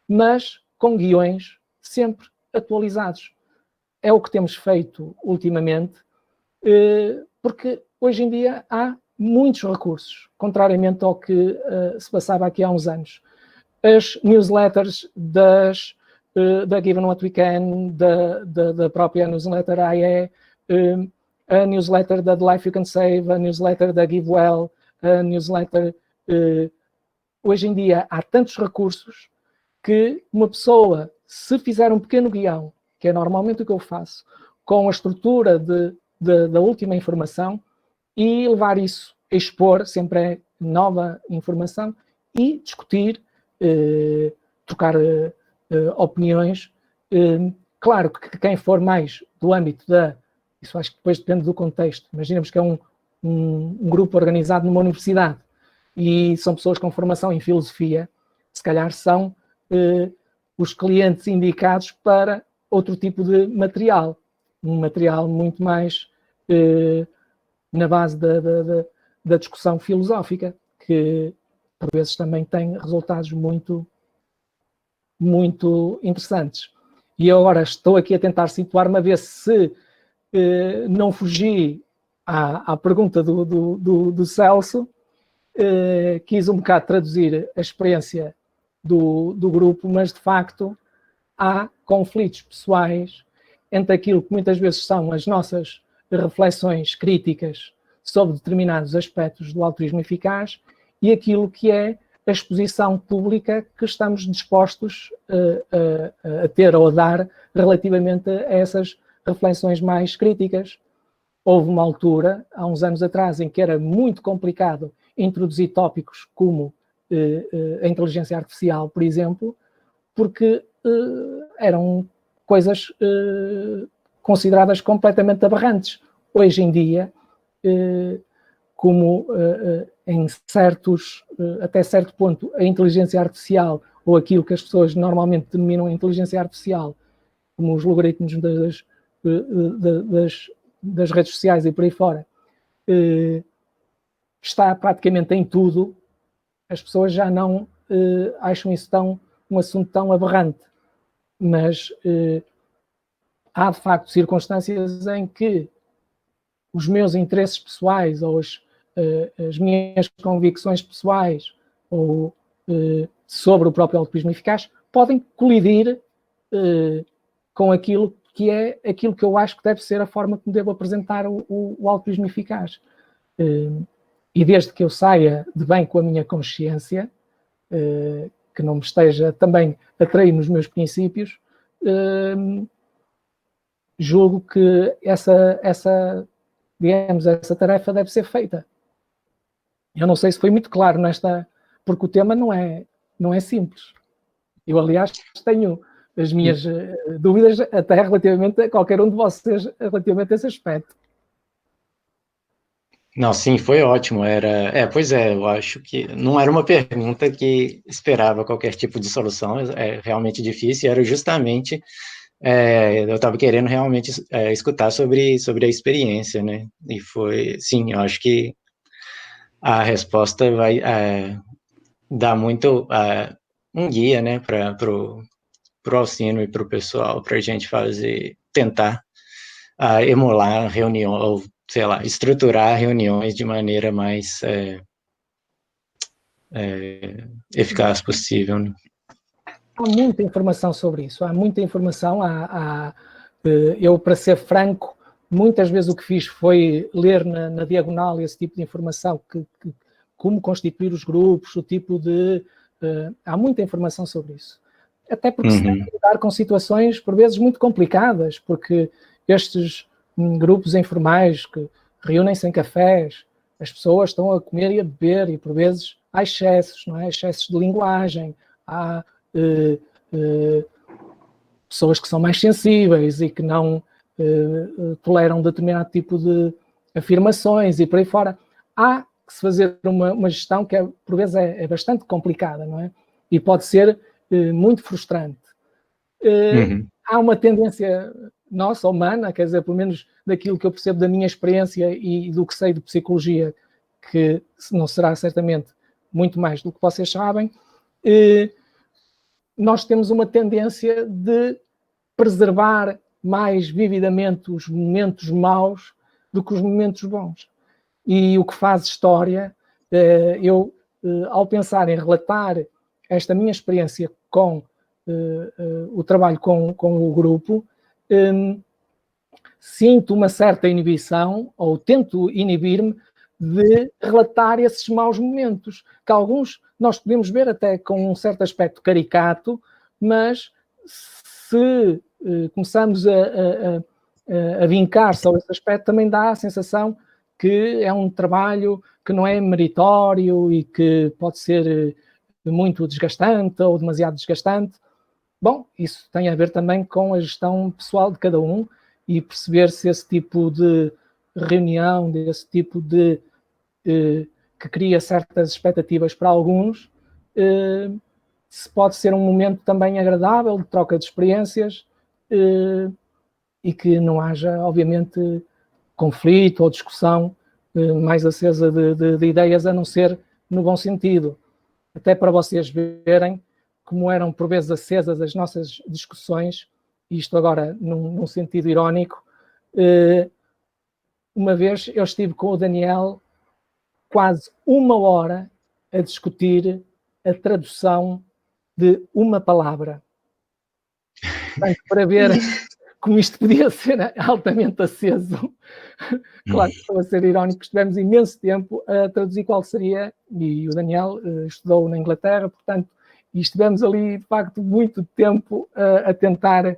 mas com guiões sempre atualizados. É o que temos feito ultimamente, porque hoje em dia há muitos recursos, contrariamente ao que se passava aqui há uns anos. As newsletters da Given What We Can, da própria newsletter AE, a newsletter da Life You Can Save, a newsletter da GiveWell, a newsletter... hoje em dia há tantos recursos que uma pessoa, se fizer um pequeno guião, que é normalmente o que eu faço, com a estrutura da última informação, e levar isso, expor, sempre é nova informação, e discutir, trocar opiniões. Claro que quem for mais do âmbito isso acho que depois depende do contexto. Imaginemos que é um grupo organizado numa universidade e são pessoas com formação em filosofia, se calhar são os clientes indicados para outro tipo de material, um material muito mais na base da discussão filosófica, que por vezes também tem resultados muito, muito interessantes. E agora estou aqui a tentar situar-me a ver se não fugi à pergunta do Celso. Quis um bocado traduzir a experiência do grupo, mas de facto há conflitos pessoais entre aquilo que muitas vezes são as nossas reflexões críticas sobre determinados aspectos do altruísmo eficaz e aquilo que é a exposição pública que estamos dispostos a ter ou a dar relativamente a essas reflexões mais críticas. Houve uma altura, há uns anos atrás, em que era muito complicado introduzir tópicos como a inteligência artificial, por exemplo, porque eram coisas consideradas completamente aberrantes. Hoje em dia, como em até certo ponto, a inteligência artificial, ou aquilo que as pessoas normalmente denominam a inteligência artificial, como os logaritmos das redes sociais e por aí fora, está praticamente em tudo, as pessoas já não acham isso um assunto tão aberrante. Mas há, de facto, circunstâncias em que os meus interesses pessoais ou as minhas convicções pessoais ou sobre o próprio altruísmo eficaz podem colidir com aquilo que é aquilo que eu acho que deve ser a forma como devo apresentar o altruísmo eficaz. E desde que eu saia de bem com a minha consciência, que não me esteja também a trair nos meus princípios, julgo que essa tarefa deve ser feita. Eu não sei se foi muito claro porque o tema não é simples. Eu, aliás, tenho as minhas dúvidas até relativamente a qualquer um de vocês relativamente a esse aspecto. Não, sim, foi ótimo. Pois é, eu acho que não era uma pergunta que esperava qualquer tipo de solução, é realmente difícil, era justamente, eu estava querendo realmente escutar sobre a experiência, né? E foi, sim, eu acho que a resposta vai dar muito um guia, né, para o Alcino e para o pessoal, para a gente tentar emular reunião, ou sei lá, estruturar reuniões de maneira mais eficaz possível. Né? Há muita informação sobre isso, há muita informação. Eu, para ser franco, muitas vezes o que fiz foi ler na diagonal esse tipo de informação, como constituir os grupos, o tipo de... há muita informação sobre isso. Até porque se tem que lidar com situações, por vezes, muito complicadas, porque estes grupos informais que reúnem-se em cafés, as pessoas estão a comer e a beber e, por vezes, há excessos, não é? Excessos de linguagem, há pessoas que são mais sensíveis e que não toleram determinado tipo de afirmações e por aí fora. Há que se fazer uma gestão que, por vezes, é bastante complicada, não é? E pode ser muito frustrante. Há uma tendência nossa, humana, quer dizer, pelo menos daquilo que eu percebo da minha experiência e do que sei de psicologia, que não será certamente muito mais do que vocês sabem, nós temos uma tendência de preservar mais vividamente os momentos maus do que os momentos bons. E o que faz história, eu, ao pensar em relatar esta minha experiência com o trabalho com o grupo, sinto uma certa inibição, ou tento inibir-me, de relatar esses maus momentos, que alguns nós podemos ver até com um certo aspecto caricato, mas se começamos a vincar sobre esse aspecto, também dá a sensação que é um trabalho que não é meritório e que pode ser muito desgastante ou demasiado desgastante. Bom, isso tem a ver também com a gestão pessoal de cada um e perceber se esse tipo de reunião, desse tipo de que cria certas expectativas para alguns, se pode ser um momento também agradável de troca de experiências e que não haja, obviamente, conflito ou discussão mais acesa de ideias, a não ser no bom sentido. Até para vocês verem como eram por vezes acesas as nossas discussões, isto agora num sentido irónico. Uma vez eu estive com o Daniel quase 1 hora a discutir a tradução de uma palavra. Portanto, para ver como isto podia ser altamente aceso. Claro que estou a ser irónico, estivemos imenso tempo a traduzir qual seria, e o Daniel estudou na Inglaterra, portanto, e estivemos ali, de facto, muito tempo a tentar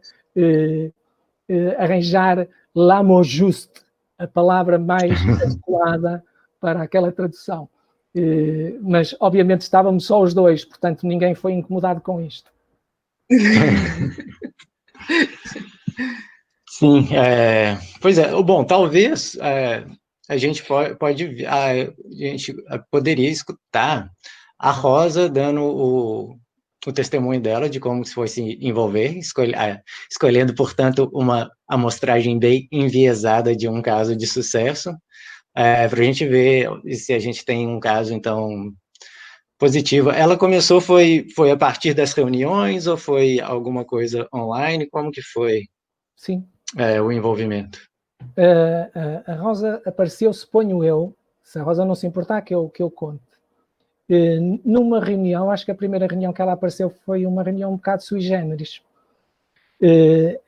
arranjar l'amo juste, a palavra mais adequada para aquela tradução. Mas, obviamente, estávamos só os dois, portanto, ninguém foi incomodado com isto. Sim, pois é. Bom, talvez a gente poderia escutar a Rosa dando o testemunho dela de como se fosse envolver, escolhendo, portanto, uma amostragem bem enviesada de um caso de sucesso, para a gente ver se a gente tem um caso, então, positivo. Ela começou, foi a partir das reuniões ou foi alguma coisa online? Como que foi? Sim. o envolvimento? A Rosa apareceu, suponho eu, se a Rosa não se importar que eu conte, numa reunião, acho que a primeira reunião que ela apareceu foi uma reunião um bocado sui generis,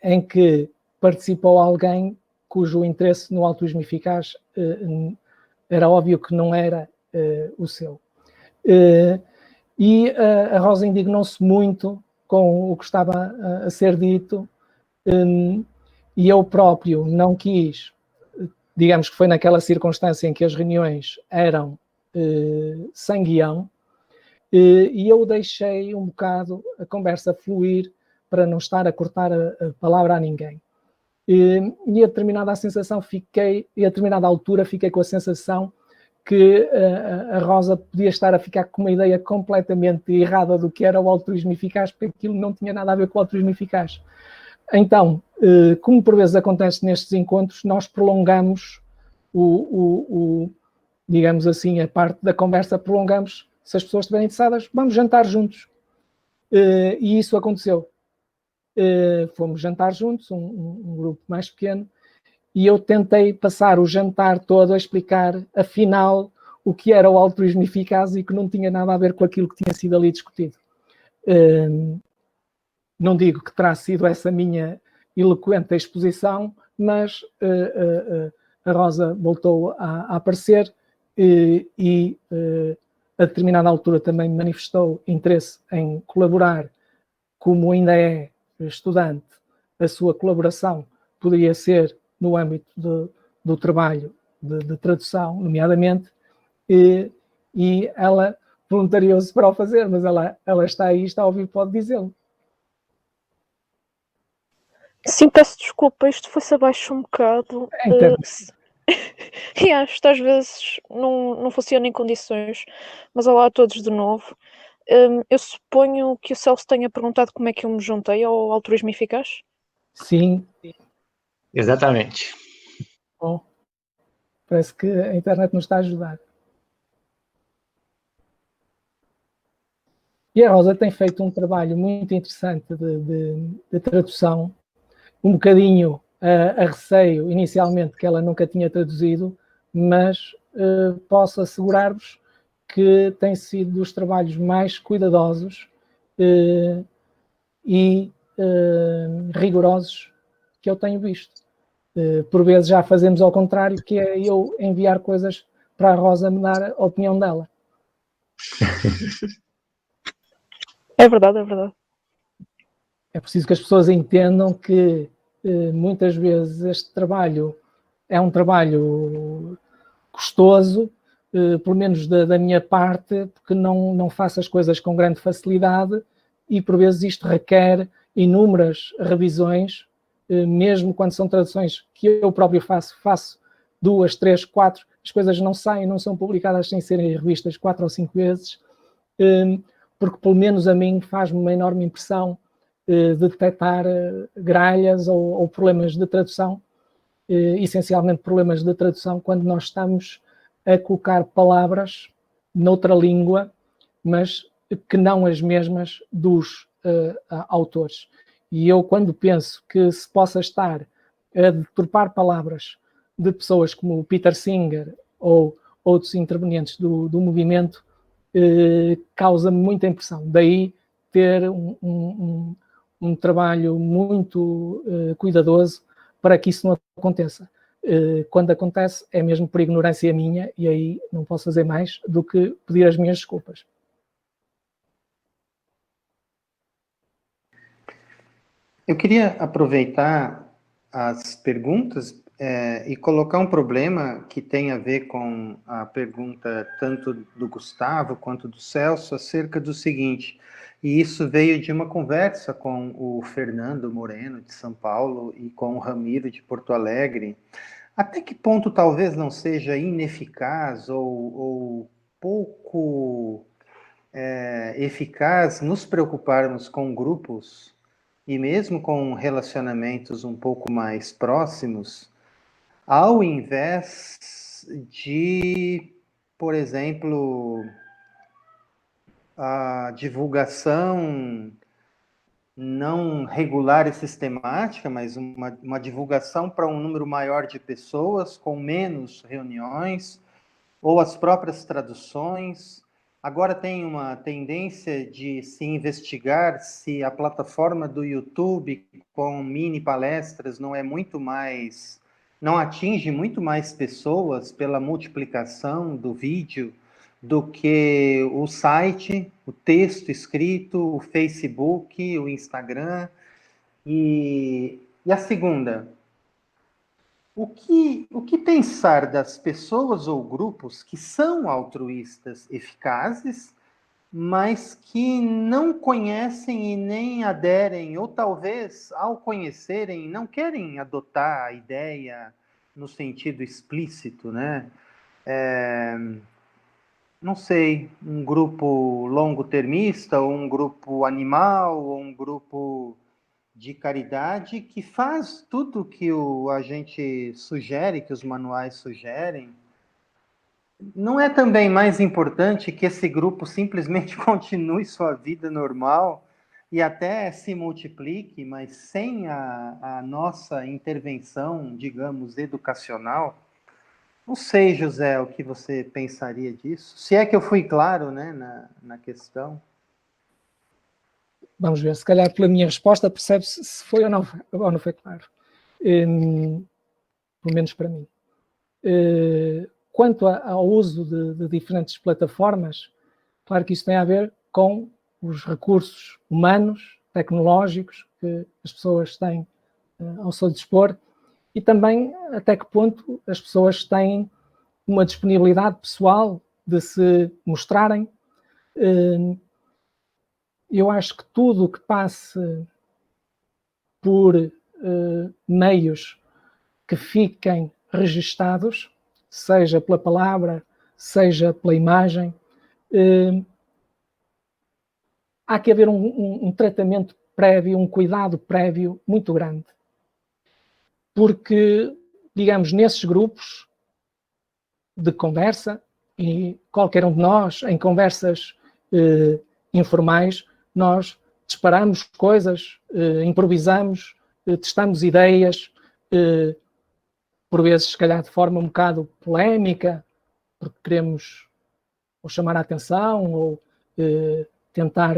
em que participou alguém cujo interesse no altruísmo eficaz era óbvio que não era o seu. E a Rosa indignou-se muito com o que estava a ser dito, e eu próprio não quis, digamos que foi naquela circunstância em que as reuniões eram sem guião, e eu deixei um bocado a conversa fluir para não estar a cortar a palavra a ninguém. E a determinada altura fiquei com a sensação que a Rosa podia estar a ficar com uma ideia completamente errada do que era o altruísmo eficaz, porque aquilo não tinha nada a ver com o altruísmo eficaz. Então, como por vezes acontece nestes encontros, nós prolongamos digamos assim, a parte da conversa, prolongamos. Se as pessoas estiverem interessadas, vamos jantar juntos. E isso aconteceu. Fomos jantar juntos, um grupo mais pequeno, e eu tentei passar o jantar todo a explicar, afinal, o que era o altruísmo eficaz e que não tinha nada a ver com aquilo que tinha sido ali discutido. Não digo que terá sido essa minha eloquente exposição, mas a Rosa voltou a aparecer e a determinada altura também manifestou interesse em colaborar, como ainda é estudante, a sua colaboração poderia ser no âmbito do trabalho de tradução, nomeadamente, e ela voluntariou-se para o fazer, mas ela está aí, está a ouvir, pode dizê-lo. Sim, peço desculpa, isto foi-se abaixo um bocado. E acho que às vezes não funciona em condições, mas olá a todos de novo. Eu suponho que o Celso tenha perguntado como é que eu me juntei ao altruísmo eficaz? Sim. Exatamente. Bom, parece que a internet nos está a ajudar. E a Rosa tem feito um trabalho muito interessante de tradução, um bocadinho a receio, inicialmente, que ela nunca tinha traduzido, mas posso assegurar-vos que tem sido dos trabalhos mais cuidadosos e rigorosos que eu tenho visto. Por vezes já fazemos ao contrário, que é eu enviar coisas para a Rosa me dar a opinião dela. É verdade, é verdade. É preciso que as pessoas entendam que muitas vezes este trabalho é um trabalho custoso, pelo menos da minha parte, porque não faço as coisas com grande facilidade e por vezes isto requer inúmeras revisões, mesmo quando são traduções que eu próprio faço 2, 3, 4, as coisas não saem, não são publicadas sem serem revistas 4 ou 5 vezes, porque pelo menos a mim faz-me uma enorme impressão de detectar gralhas ou problemas de tradução, essencialmente problemas de tradução, quando nós estamos a colocar palavras noutra língua, mas que não as mesmas dos autores. E eu, quando penso que se possa estar a deturpar palavras de pessoas como o Peter Singer ou outros intervenientes do movimento, causa-me muita impressão. Daí ter um trabalho muito cuidadoso para que isso não aconteça. Quando acontece, é mesmo por ignorância minha, e aí não posso fazer mais do que pedir as minhas desculpas. Eu queria aproveitar as perguntas e colocar um problema que tem a ver com a pergunta tanto do Gustavo quanto do Celso acerca do seguinte, e isso veio de uma conversa com o Fernando Moreno, de São Paulo, e com o Ramiro, de Porto Alegre. Até que ponto talvez não seja ineficaz ou pouco eficaz nos preocuparmos com grupos e mesmo com relacionamentos um pouco mais próximos, ao invés de, por exemplo, a divulgação não regular e sistemática, mas uma divulgação para um número maior de pessoas, com menos reuniões, ou as próprias traduções. Agora tem uma tendência de se investigar se a plataforma do YouTube com mini palestras não atinge muito mais pessoas pela multiplicação do vídeo do que o site, o texto escrito, o Facebook, o Instagram. E a segunda, o que pensar das pessoas ou grupos que são altruístas eficazes, mas que não conhecem e nem aderem, ou talvez, ao conhecerem, não querem adotar a ideia no sentido explícito, né? Não sei, um grupo longo-termista, ou um grupo animal, ou um grupo de caridade que faz tudo que a gente sugere, que os manuais sugerem. Não é também mais importante que esse grupo simplesmente continue sua vida normal e até se multiplique, mas sem a nossa intervenção, digamos, educacional? Não sei, José, o que você pensaria disso. Se é que eu fui claro, né, na questão. Vamos ver, se calhar pela minha resposta percebe-se se foi ou não foi claro. Pelo menos para mim. Quanto ao uso de diferentes plataformas, claro que isso tem a ver com os recursos humanos, tecnológicos que as pessoas têm ao seu dispor e também até que ponto as pessoas têm uma disponibilidade pessoal de se mostrarem. Eu acho que tudo o que passe por meios que fiquem registados, seja pela palavra, seja pela imagem, há que haver um tratamento prévio, um cuidado prévio muito grande. Porque, digamos, nesses grupos de conversa, e qualquer um de nós, em conversas informais, nós disparamos coisas, improvisamos, testamos ideias, por vezes, se calhar, de forma um bocado polémica, porque queremos ou chamar a atenção, ou tentar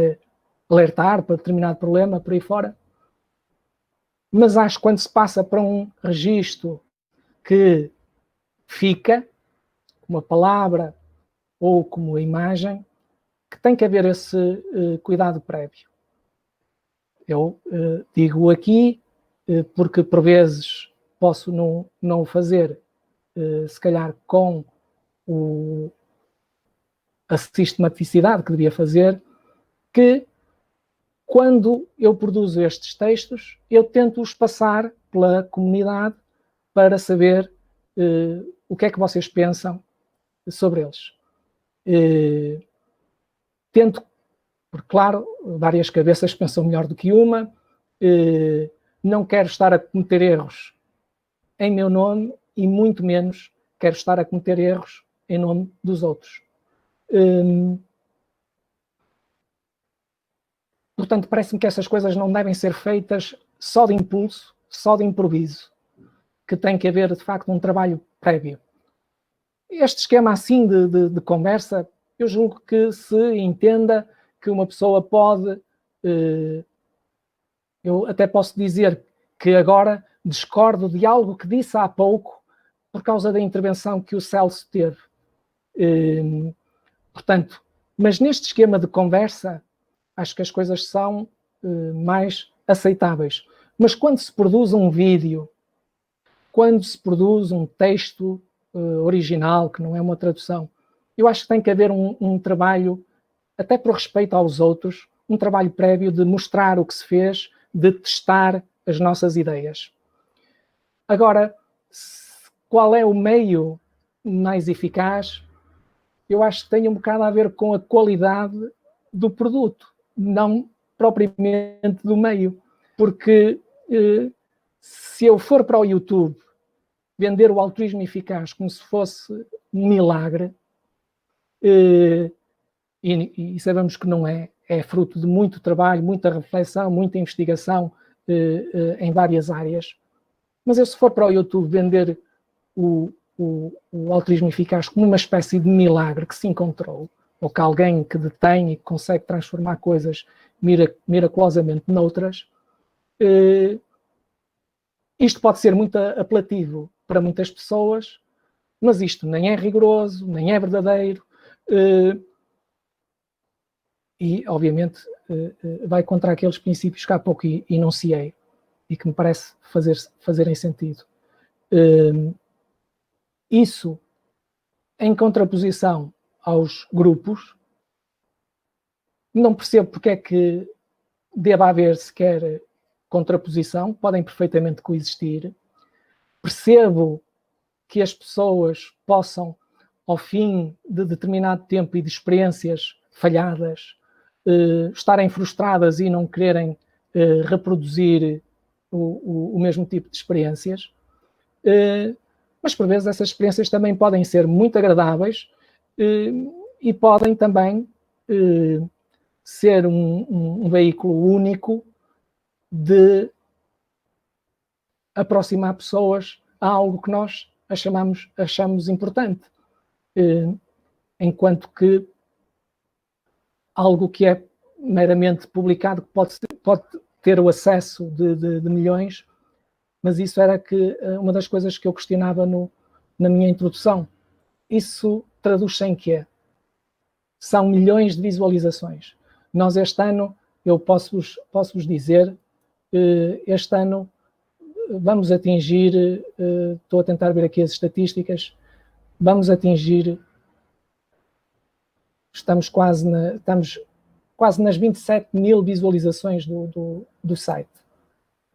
alertar para determinado problema, por aí fora. Mas acho que quando se passa para um registro que fica, como a palavra ou como a imagem, que tem que haver esse cuidado prévio. Eu digo aqui, porque por vezes posso não o fazer, se calhar com a sistematicidade que devia fazer, que quando eu produzo estes textos, eu tento-os passar pela comunidade para saber o que é que vocês pensam sobre eles. Tento, porque claro, várias cabeças pensam melhor do que uma, não quero estar a cometer erros em meu nome e muito menos quero estar a cometer erros em nome dos outros. Portanto, parece-me que essas coisas não devem ser feitas só de impulso, só de improviso, que tem que haver, de facto, um trabalho prévio. Este esquema assim de conversa, eu julgo que se entenda que uma pessoa pode... eu até posso dizer que agora discordo de algo que disse há pouco por causa da intervenção que o Celso teve. Portanto, mas neste esquema de conversa, acho que as coisas são mais aceitáveis. Mas quando se produz um vídeo, quando se produz um texto original, que não é uma tradução, eu acho que tem que haver um trabalho, até por respeito aos outros, um trabalho prévio de mostrar o que se fez, de testar as nossas ideias. Agora, qual é o meio mais eficaz? Eu acho que tem um bocado a ver com a qualidade do produto, não propriamente do meio. Porque se eu for para o YouTube vender o altruísmo eficaz como se fosse um milagre, e sabemos que não é, é fruto de muito trabalho, muita reflexão, muita investigação em várias áreas. Mas eu, se for para o YouTube vender o altruísmo eficaz como uma espécie de milagre que se encontrou, ou que alguém que detém e que consegue transformar coisas miraculosamente noutras, isto pode ser muito apelativo para muitas pessoas, mas isto nem é rigoroso, nem é verdadeiro, e, obviamente, vai contra aqueles princípios que há pouco enunciei e que me parece fazerem sentido. Isso, em contraposição aos grupos, não percebo porque é que deva haver sequer contraposição, podem perfeitamente coexistir. Percebo que as pessoas possam, ao fim de determinado tempo e de experiências falhadas, estarem frustradas e não quererem reproduzir o mesmo tipo de experiências. Mas, por vezes, essas experiências também podem ser muito agradáveis e podem também ser um veículo único de aproximar pessoas a algo que nós achamos importante. Enquanto que algo que é meramente publicado, que pode ter o acesso de milhões, mas isso era uma das coisas que eu questionava na minha introdução. Isso traduz-se em quê? São milhões de visualizações. Nós este ano, eu posso-vos dizer, este ano vamos atingir, estou a tentar ver aqui as estatísticas, vamos atingir, estamos quase nas 27 mil visualizações do site,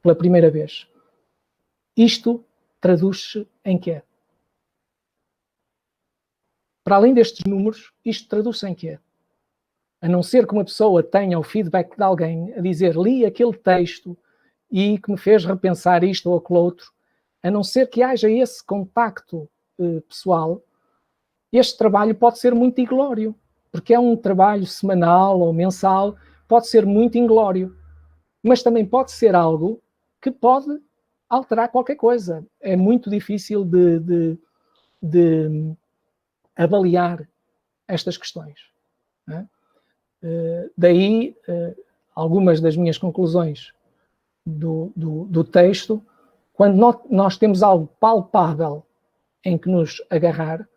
pela primeira vez. Isto traduz-se em quê? Para além destes números, isto traduz-se em quê? A não ser que uma pessoa tenha o feedback de alguém a dizer, li aquele texto e que me fez repensar isto ou aquele outro, a não ser que haja esse contacto pessoal, este trabalho pode ser muito inglório, porque é um trabalho semanal ou mensal, pode ser muito inglório, mas também pode ser algo que pode alterar qualquer coisa. É muito difícil de avaliar estas questões. Não é? Daí algumas das minhas conclusões do texto, quando nós temos algo palpável em que nos agarrar,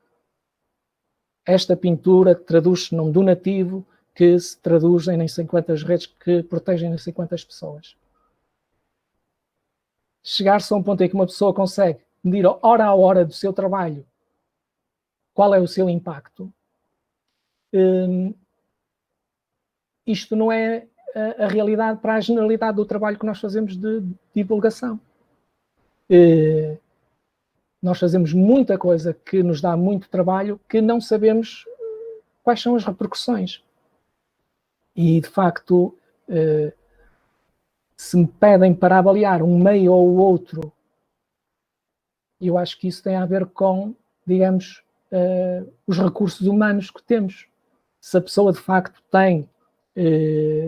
esta pintura traduz-se num donativo que se traduz em nem sei quantas redes que protegem nem sei quantas pessoas. Chegar-se a um ponto em que uma pessoa consegue medir hora a hora do seu trabalho qual é o seu impacto, isto não é a realidade para a generalidade do trabalho que nós fazemos de divulgação. Nós fazemos muita coisa que nos dá muito trabalho que não sabemos quais são as repercussões. E, de facto, se me pedem para avaliar um meio ou o outro, eu acho que isso tem a ver com, digamos, os recursos humanos que temos. Se a pessoa, de facto, tem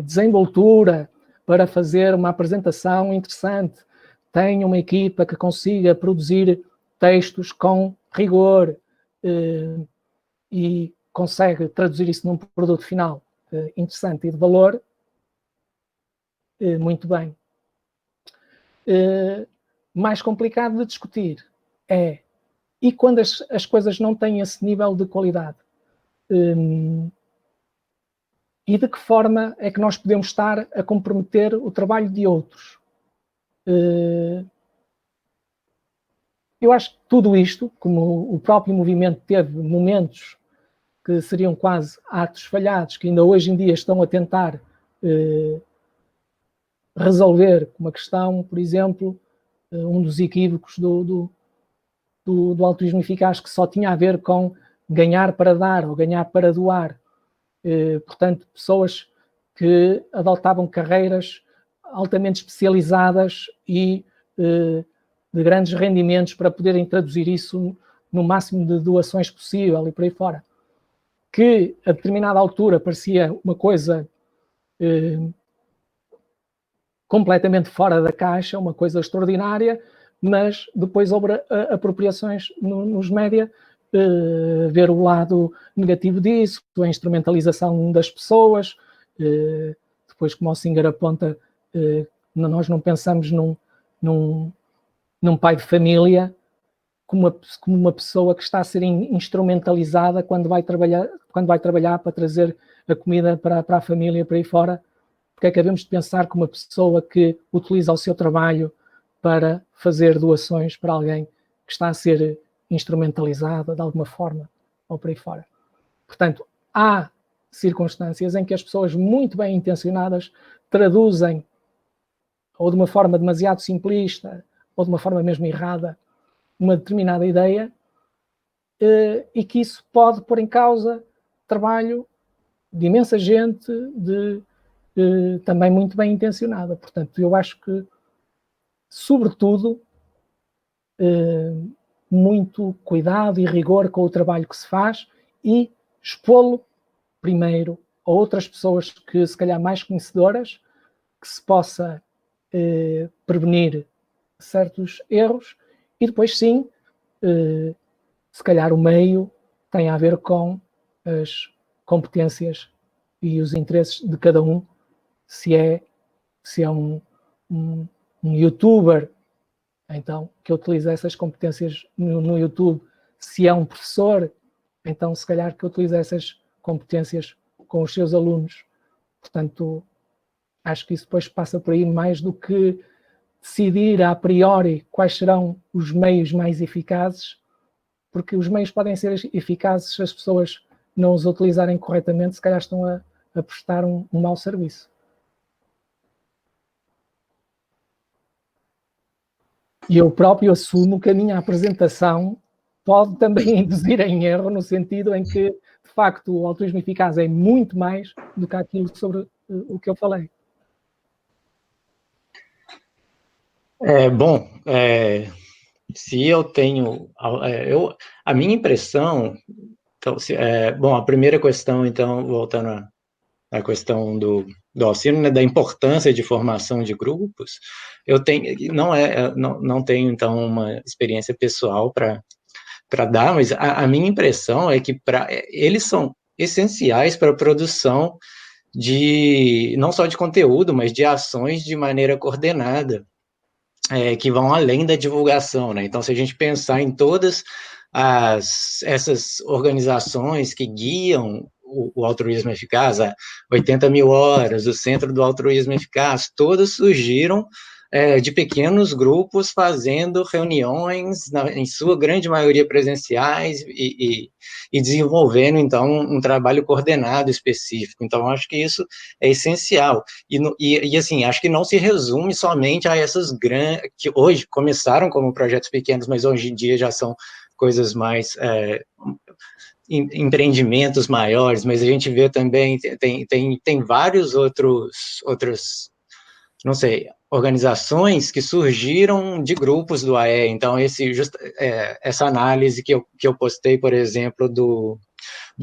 desenvoltura para fazer uma apresentação interessante, tem uma equipa que consiga produzir textos com rigor e consegue traduzir isso num produto final interessante e de valor, muito bem. Mais complicado de discutir é, e quando as coisas não têm esse nível de qualidade? E de que forma é que nós podemos estar a comprometer o trabalho de outros? Eu acho que tudo isto, como o próprio movimento teve momentos que seriam quase atos falhados, que ainda hoje em dia estão a tentar resolver uma questão, por exemplo, um dos equívocos do altruísmo eficaz, que só tinha a ver com ganhar para dar ou ganhar para doar. Portanto, pessoas que adotavam carreiras altamente especializadas e de grandes rendimentos para poderem traduzir isso no máximo de doações possível e por aí fora. Que a determinada altura parecia uma coisa completamente fora da caixa, uma coisa extraordinária, mas depois houve apropriações nos média, ver o lado negativo disso, a instrumentalização das pessoas, depois, como o Singer aponta, nós não pensamos num pai de família como uma pessoa que está a ser instrumentalizada quando vai trabalhar para trazer a comida para a família, para aí fora, porque acabamos de pensar como uma pessoa que utiliza o seu trabalho para fazer doações para alguém que está a ser instrumentalizada de alguma forma, ou por aí fora. Portanto, há circunstâncias em que as pessoas muito bem intencionadas traduzem, ou de uma forma demasiado simplista, ou de uma forma mesmo errada, uma determinada ideia, e que isso pode pôr em causa trabalho de imensa gente, também muito bem intencionada. Portanto, eu acho que, sobretudo, muito cuidado e rigor com o trabalho que se faz e expô-lo primeiro a outras pessoas que, se calhar, mais conhecedoras, que se possa prevenir certos erros, e depois, sim, se calhar o meio tem a ver com as competências e os interesses de cada um. Se é um youtuber, então, que utiliza essas competências no YouTube. Se é um professor, então, se calhar, que utiliza essas competências com os seus alunos. Portanto, acho que isso depois passa por aí mais do que decidir a priori quais serão os meios mais eficazes, porque os meios podem ser eficazes se as pessoas não os utilizarem corretamente, se calhar estão a prestar um mau serviço. E eu próprio assumo que a minha apresentação pode também induzir em erro, no sentido em que, de facto, o altruísmo eficaz é muito mais do que aquilo sobre o que eu falei. Bom, se eu tenho... a minha impressão... Então, bom, a primeira questão, então, voltando à questão do auxílio, né, da importância de formação de grupos, eu não tenho, então, uma experiência pessoal para dar, mas a minha impressão é que eles são essenciais para a produção não só de conteúdo, mas de ações de maneira coordenada, que vão além da divulgação, né? Então, se a gente pensar em todas essas organizações que guiam o altruísmo eficaz, a 80 mil horas, o Centro do Altruísmo Eficaz, todas surgiram de pequenos grupos fazendo reuniões, em sua grande maioria presenciais, e desenvolvendo, então, um trabalho coordenado específico. Então, acho que isso é essencial. E assim, acho que não se resume somente a essas grandes, que hoje começaram como projetos pequenos, mas hoje em dia já são coisas mais... empreendimentos maiores, mas a gente vê também, tem vários outros, não sei, organizações que surgiram de grupos do AE. Então, essa análise que eu postei, por exemplo, do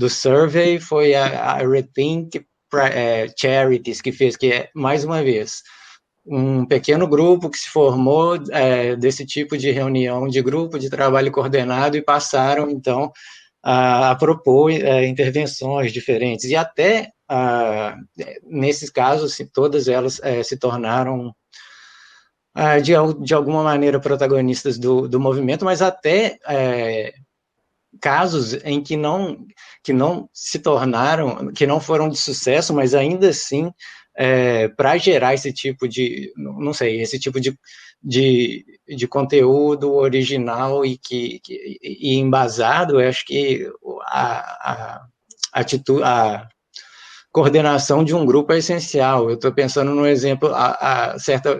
survey, foi a Rethink Charities que fez, que é, mais uma vez, um pequeno grupo que se formou desse tipo de reunião de grupo, de trabalho coordenado, e passaram, então, a propor intervenções diferentes, e até, nesses casos, todas elas se tornaram, de alguma maneira, protagonistas do movimento, mas até casos em que não se tornaram, que não foram de sucesso, mas ainda assim, para gerar esse tipo de, não sei, esse tipo de conteúdo original e embasado, eu acho que a coordenação de um grupo é essencial. Eu estou pensando no exemplo, a certa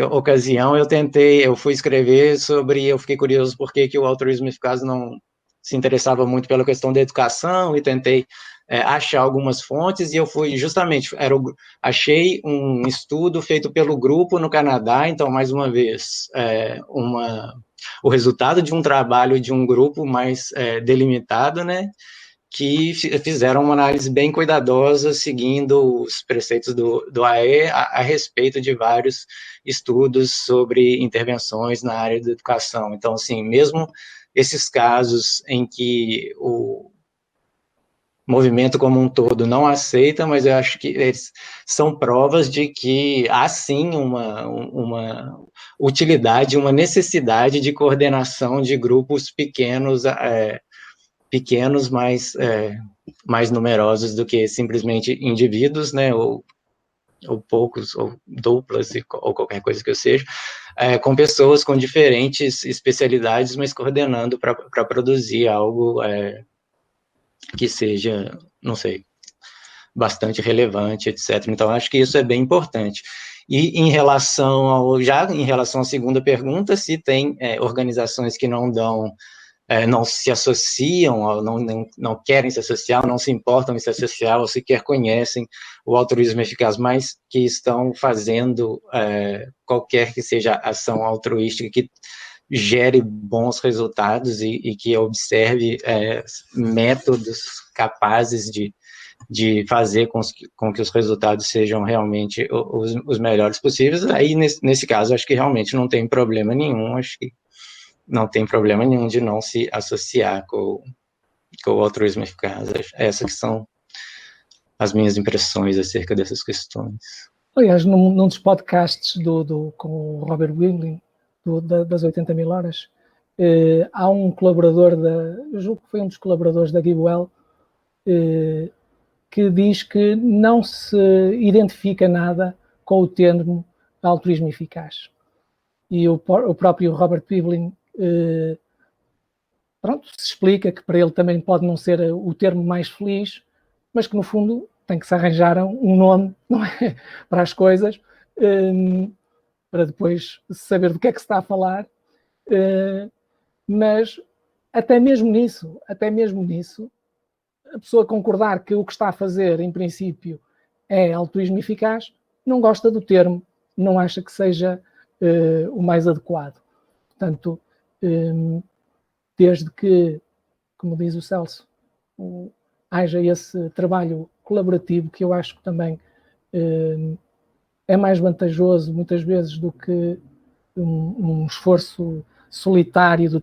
ocasião eu fui escrever eu fiquei curioso por que o altruísmo eficaz não se interessava muito pela questão da educação, e tentei achar algumas fontes, e eu fui justamente, achei um estudo feito pelo grupo no Canadá. Então, mais uma vez, o resultado de um trabalho de um grupo mais delimitado, né, que fizeram uma análise bem cuidadosa, seguindo os preceitos do AE a respeito de vários estudos sobre intervenções na área da educação. Então, assim, mesmo esses casos em que o movimento como um todo não aceita, mas eu acho que eles são provas de que há sim uma utilidade, uma necessidade de coordenação de grupos pequenos, mais numerosos do que simplesmente indivíduos, né, ou poucos, ou duplas, ou qualquer coisa que eu seja, com pessoas com diferentes especialidades, mas coordenando para produzir algo que seja, não sei, bastante relevante, etc. Então, acho que isso é bem importante. E em relação à segunda pergunta, se tem organizações que não se associam, não querem se associar, não se importam em se associar, ou sequer conhecem o altruísmo eficaz, mas que estão fazendo qualquer que seja ação altruística que gere bons resultados e que observe métodos capazes de fazer com que os resultados sejam realmente os melhores possíveis. Aí, nesse caso, acho que realmente não tem problema nenhum, acho que não tem problema nenhum de não se associar com o altruísmo eficaz. Essas que são as minhas impressões acerca dessas questões. Aliás, num dos podcasts com o Robert Willing, das 80 mil horas, há um colaborador, eu julgo que foi um dos colaboradores da GiveWell, que diz que não se identifica nada com o termo altruísmo eficaz. E o próprio Robert Willing se explica que para ele também pode não ser o termo mais feliz, mas que no fundo tem que se arranjar um nome, não é? Para as coisas, para depois saber do que é que se está a falar, mas até mesmo nisso, a pessoa concordar que o que está a fazer, em princípio, é altruísmo eficaz, não gosta do termo, não acha que seja o mais adequado. Portanto, desde que, como diz o Celso, haja esse trabalho colaborativo, que eu acho que também é mais vantajoso, muitas vezes, do que um esforço solitário de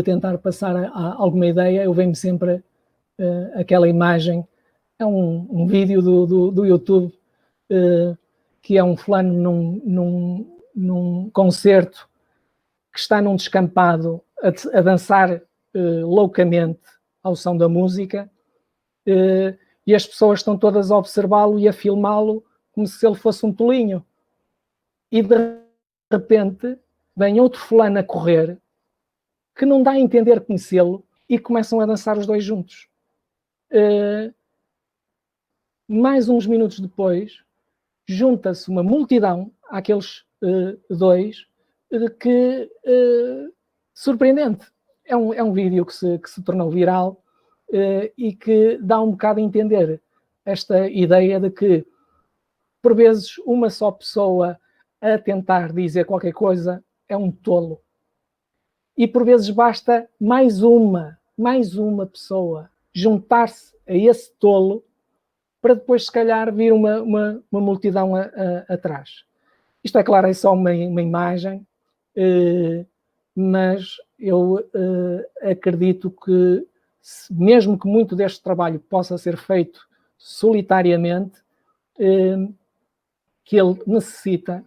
tentar passar alguma ideia. Eu venho sempre aquela imagem, é um vídeo do YouTube, que é um fulano num concerto que está num descampado a dançar loucamente ao som da música, e as pessoas estão todas a observá-lo e a filmá-lo como se ele fosse um tolinho. E de repente vem outro fulano a correr, que não dá a entender conhecê-lo, e começam a dançar os dois juntos. Mais uns minutos depois, junta-se uma multidão àqueles dois, que surpreendente. É um vídeo que se tornou viral e que dá um bocado a entender esta ideia de que, por vezes, uma só pessoa a tentar dizer qualquer coisa é um tolo. E, por vezes, basta mais uma pessoa juntar-se a esse tolo para depois, se calhar, vir uma multidão atrás. Isto, é claro, é só uma imagem, mas eu acredito que, mesmo que muito deste trabalho possa ser feito solitariamente, que ele necessita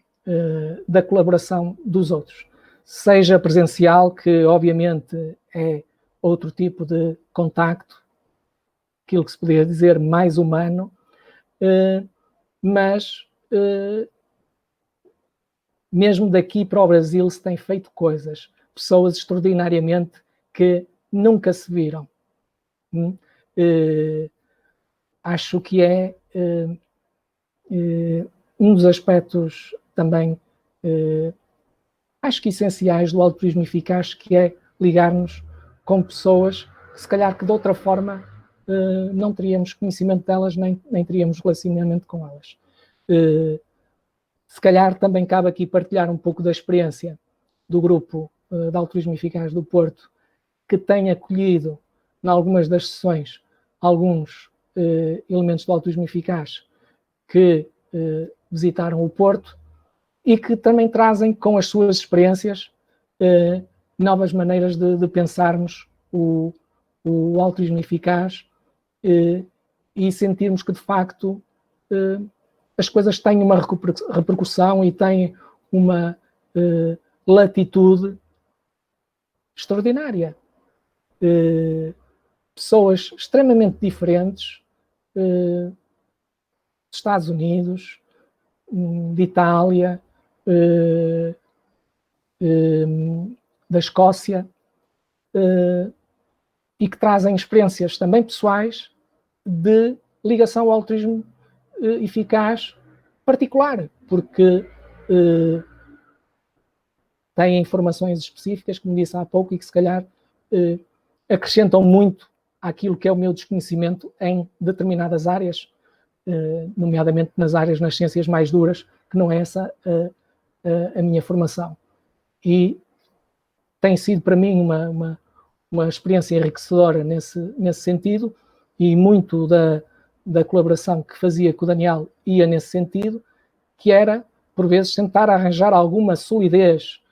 da colaboração dos outros. Seja presencial, que obviamente é outro tipo de contacto, aquilo que se poderia dizer mais humano, mas mesmo daqui para o Brasil se tem feito coisas, pessoas extraordinariamente que nunca se viram. Acho que é um dos aspectos também, acho que essenciais do altruísmo eficaz, que é ligar-nos com pessoas que, se calhar, que de outra forma não teríamos conhecimento delas, nem teríamos relacionamento com elas. Se calhar também cabe aqui partilhar um pouco da experiência do grupo de altruísmo eficaz do Porto, que tem acolhido, em algumas das sessões, alguns elementos do autismo eficaz que visitaram o Porto e que também trazem com as suas experiências novas maneiras de pensarmos o autismo eficaz e sentirmos que, de facto, as coisas têm uma repercussão e têm uma latitude extraordinária. Pessoas extremamente diferentes dos Estados Unidos, de Itália, da Escócia, e que trazem experiências também pessoais de ligação ao autismo eficaz particular, porque têm informações específicas, como disse há pouco, e que se calhar acrescentam muito àquilo que é o meu desconhecimento em determinadas áreas, nomeadamente nas ciências mais duras, que não é essa a minha formação. E tem sido para mim uma experiência enriquecedora nesse sentido, e muito da colaboração que fazia com o Daniel ia nesse sentido, que era, por vezes, tentar arranjar alguma solidez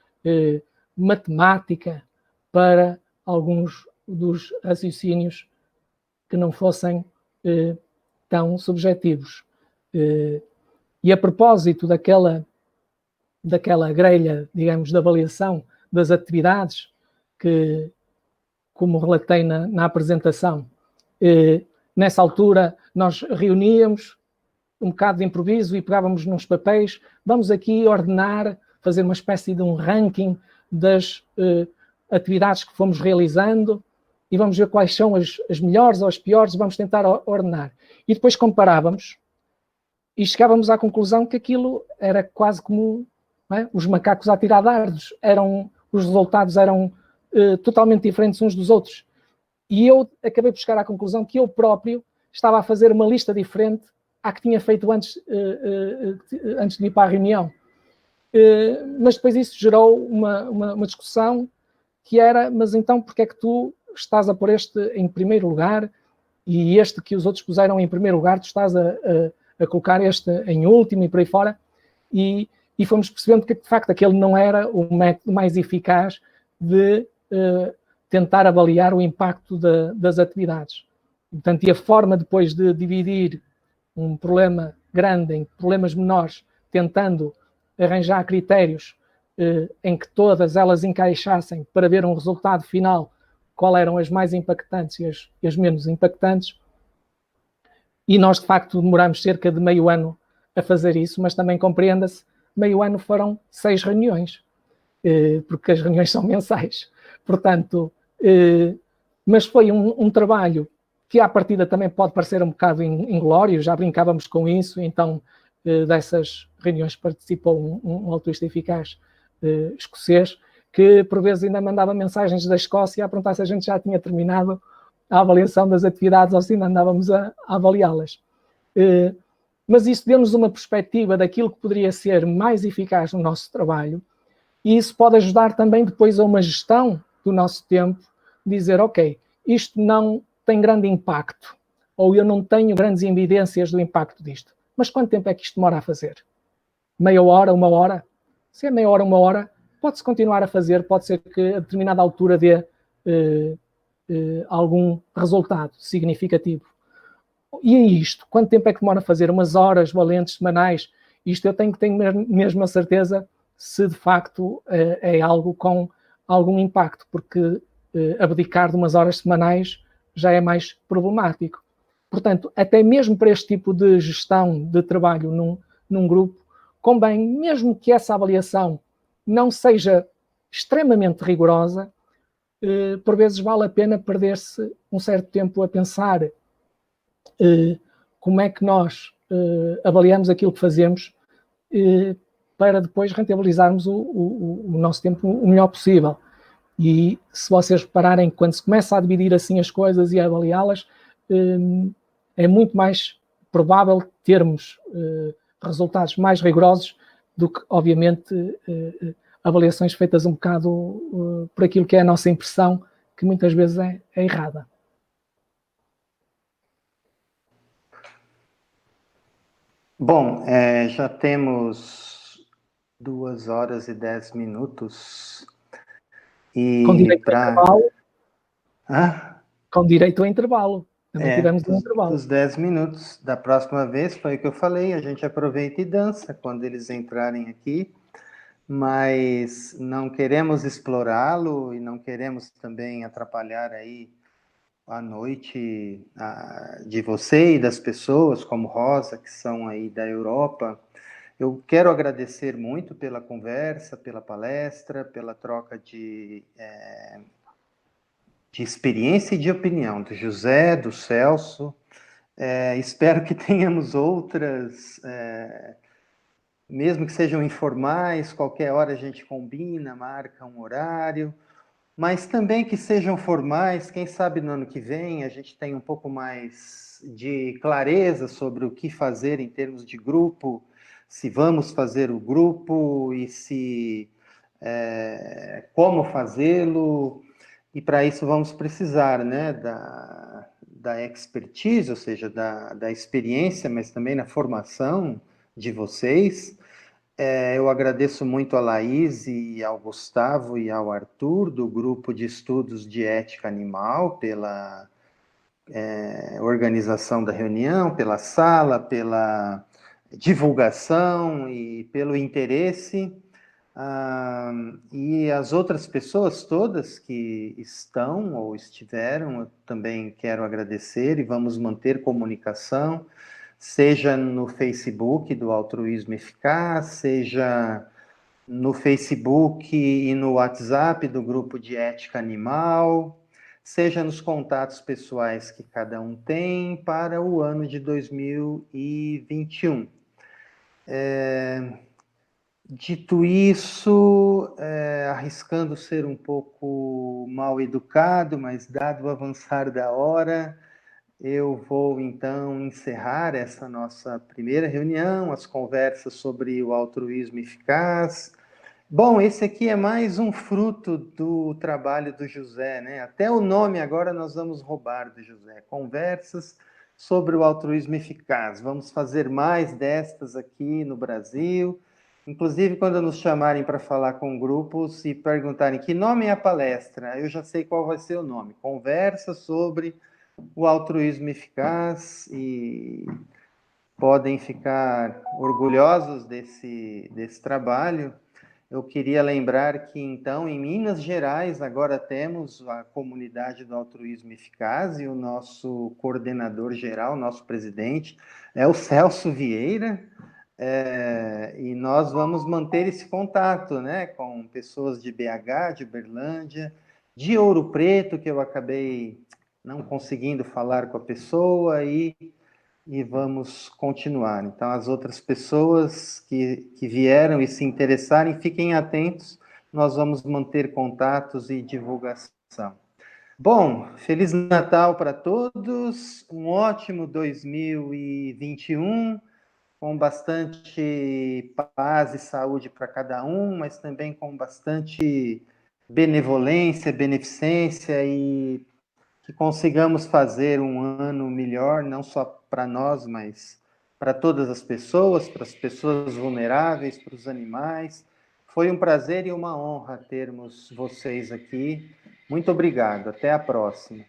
matemática para alguns dos raciocínios que não fossem tão subjetivos. E a propósito daquela grelha, digamos, de avaliação das atividades, que, como relatei na apresentação, nessa altura nós reuníamos um bocado de improviso e pegávamos nos papéis, vamos aqui ordenar, fazer uma espécie de um ranking das atividades que fomos realizando e vamos ver quais são as melhores ou as piores, vamos tentar ordenar. E depois comparávamos e chegávamos à conclusão que aquilo era quase como os macacos a tirar dardos, os resultados eram totalmente diferentes uns dos outros. E eu acabei por chegar à conclusão que eu próprio estava a fazer uma lista diferente à que tinha feito antes de ir para a reunião. Mas depois isso gerou uma discussão que era, mas então porquê é que tu estás a pôr este em primeiro lugar e este que os outros puseram em primeiro lugar, tu estás a colocar este em último e por aí fora? E fomos percebendo que, de facto, aquele não era o método mais eficaz de tentar avaliar o impacto das atividades. Portanto, e a forma depois de dividir um problema grande em problemas menores, tentando arranjar critérios em que todas elas encaixassem para ver um resultado final, qual eram as mais impactantes e as menos impactantes. E nós, de facto, demoramos cerca de meio ano a fazer isso, mas também compreenda-se, meio ano foram 6 reuniões, porque as reuniões são mensais. Portanto, mas foi um trabalho que à partida também pode parecer um bocado inglório, já brincávamos com isso, então dessas reuniões participou um altruísta eficaz escocês, que por vezes ainda mandava mensagens da Escócia a perguntar se a gente já tinha terminado a avaliação das atividades ou se ainda andávamos a avaliá-las. Mas isso deu-nos uma perspectiva daquilo que poderia ser mais eficaz no nosso trabalho, e isso pode ajudar também depois a uma gestão do nosso tempo, dizer, ok, isto não tem grande impacto, ou eu não tenho grandes evidências do impacto disto. Mas quanto tempo é que isto demora a fazer? Meia hora, 1 hora? Se é meia hora, 1 hora, pode-se continuar a fazer, pode ser que a determinada altura dê algum resultado significativo. E é isto, quanto tempo é que demora a fazer? Umas horas valentes, semanais? Isto eu tenho que ter mesmo a certeza se de facto é algo com algum impacto, porque abdicar de umas horas semanais já é mais problemático. Portanto, até mesmo para este tipo de gestão de trabalho num grupo, convém, mesmo que essa avaliação não seja extremamente rigorosa, por vezes vale a pena perder-se um certo tempo a pensar como é que nós avaliamos aquilo que fazemos para depois rentabilizarmos o nosso tempo o melhor possível. E se vocês repararem, quando se começa a dividir assim as coisas e a avaliá-las, é muito mais provável termos resultados mais rigorosos do que, obviamente, avaliações feitas um bocado por aquilo que é a nossa impressão, que muitas vezes é errada. Bom, já temos 2 horas e 10 minutos. Com direito a intervalo. Com direito a intervalo. Também tivemos um intervalo. Os 10 minutos da próxima vez, foi o que eu falei, a gente aproveita e dança quando eles entrarem aqui, mas não queremos explorá-lo e não queremos também atrapalhar aí a noite de você e das pessoas, como Rosa, que são aí da Europa. Eu quero agradecer muito pela conversa, pela palestra, pela troca de experiência e de opinião do José, do Celso. Espero que tenhamos outras, mesmo que sejam informais, qualquer hora a gente combina, marca um horário, mas também que sejam formais, quem sabe no ano que vem a gente tem um pouco mais de clareza sobre o que fazer em termos de grupo, se vamos fazer o grupo e se como fazê-lo, e para isso vamos precisar, né, da expertise, ou seja, da experiência, mas também na formação de vocês. Eu agradeço muito a Laís e ao Gustavo e ao Arthur, do Grupo de Estudos de Ética Animal, pela organização da reunião, pela sala, pela divulgação e pelo interesse. E as outras pessoas todas que estão ou estiveram, eu também quero agradecer e vamos manter comunicação, seja no Facebook do Altruísmo Eficaz, seja no Facebook e no WhatsApp do Grupo de Ética Animal, seja nos contatos pessoais que cada um tem para o ano de 2021. Dito isso, arriscando ser um pouco mal educado, mas dado o avançar da hora, eu vou então encerrar essa nossa primeira reunião, as conversas sobre o altruísmo eficaz. Bom, esse aqui é mais um fruto do trabalho do José, né? Até o nome agora nós vamos roubar do José. Conversas sobre o altruísmo eficaz. Vamos fazer mais destas aqui no Brasil. Inclusive, quando nos chamarem para falar com grupos e perguntarem que nome é a palestra, eu já sei qual vai ser o nome. Conversa sobre o altruísmo eficaz, e podem ficar orgulhosos desse trabalho. Eu queria lembrar que, então, em Minas Gerais, agora temos a comunidade do altruísmo eficaz e o nosso coordenador geral, nosso presidente, é o Celso Vieira. E nós vamos manter esse contato, né, com pessoas de BH, de Uberlândia, de Ouro Preto, que eu acabei não conseguindo falar com a pessoa, e vamos continuar. Então, as outras pessoas que vieram e se interessarem, fiquem atentos, nós vamos manter contatos e divulgação. Bom, Feliz Natal para todos, um ótimo 2021, com bastante paz e saúde para cada um, mas também com bastante benevolência, beneficência, e que consigamos fazer um ano melhor, não só para nós, mas para todas as pessoas, para as pessoas vulneráveis, para os animais. Foi um prazer e uma honra termos vocês aqui. Muito obrigado. Até a próxima.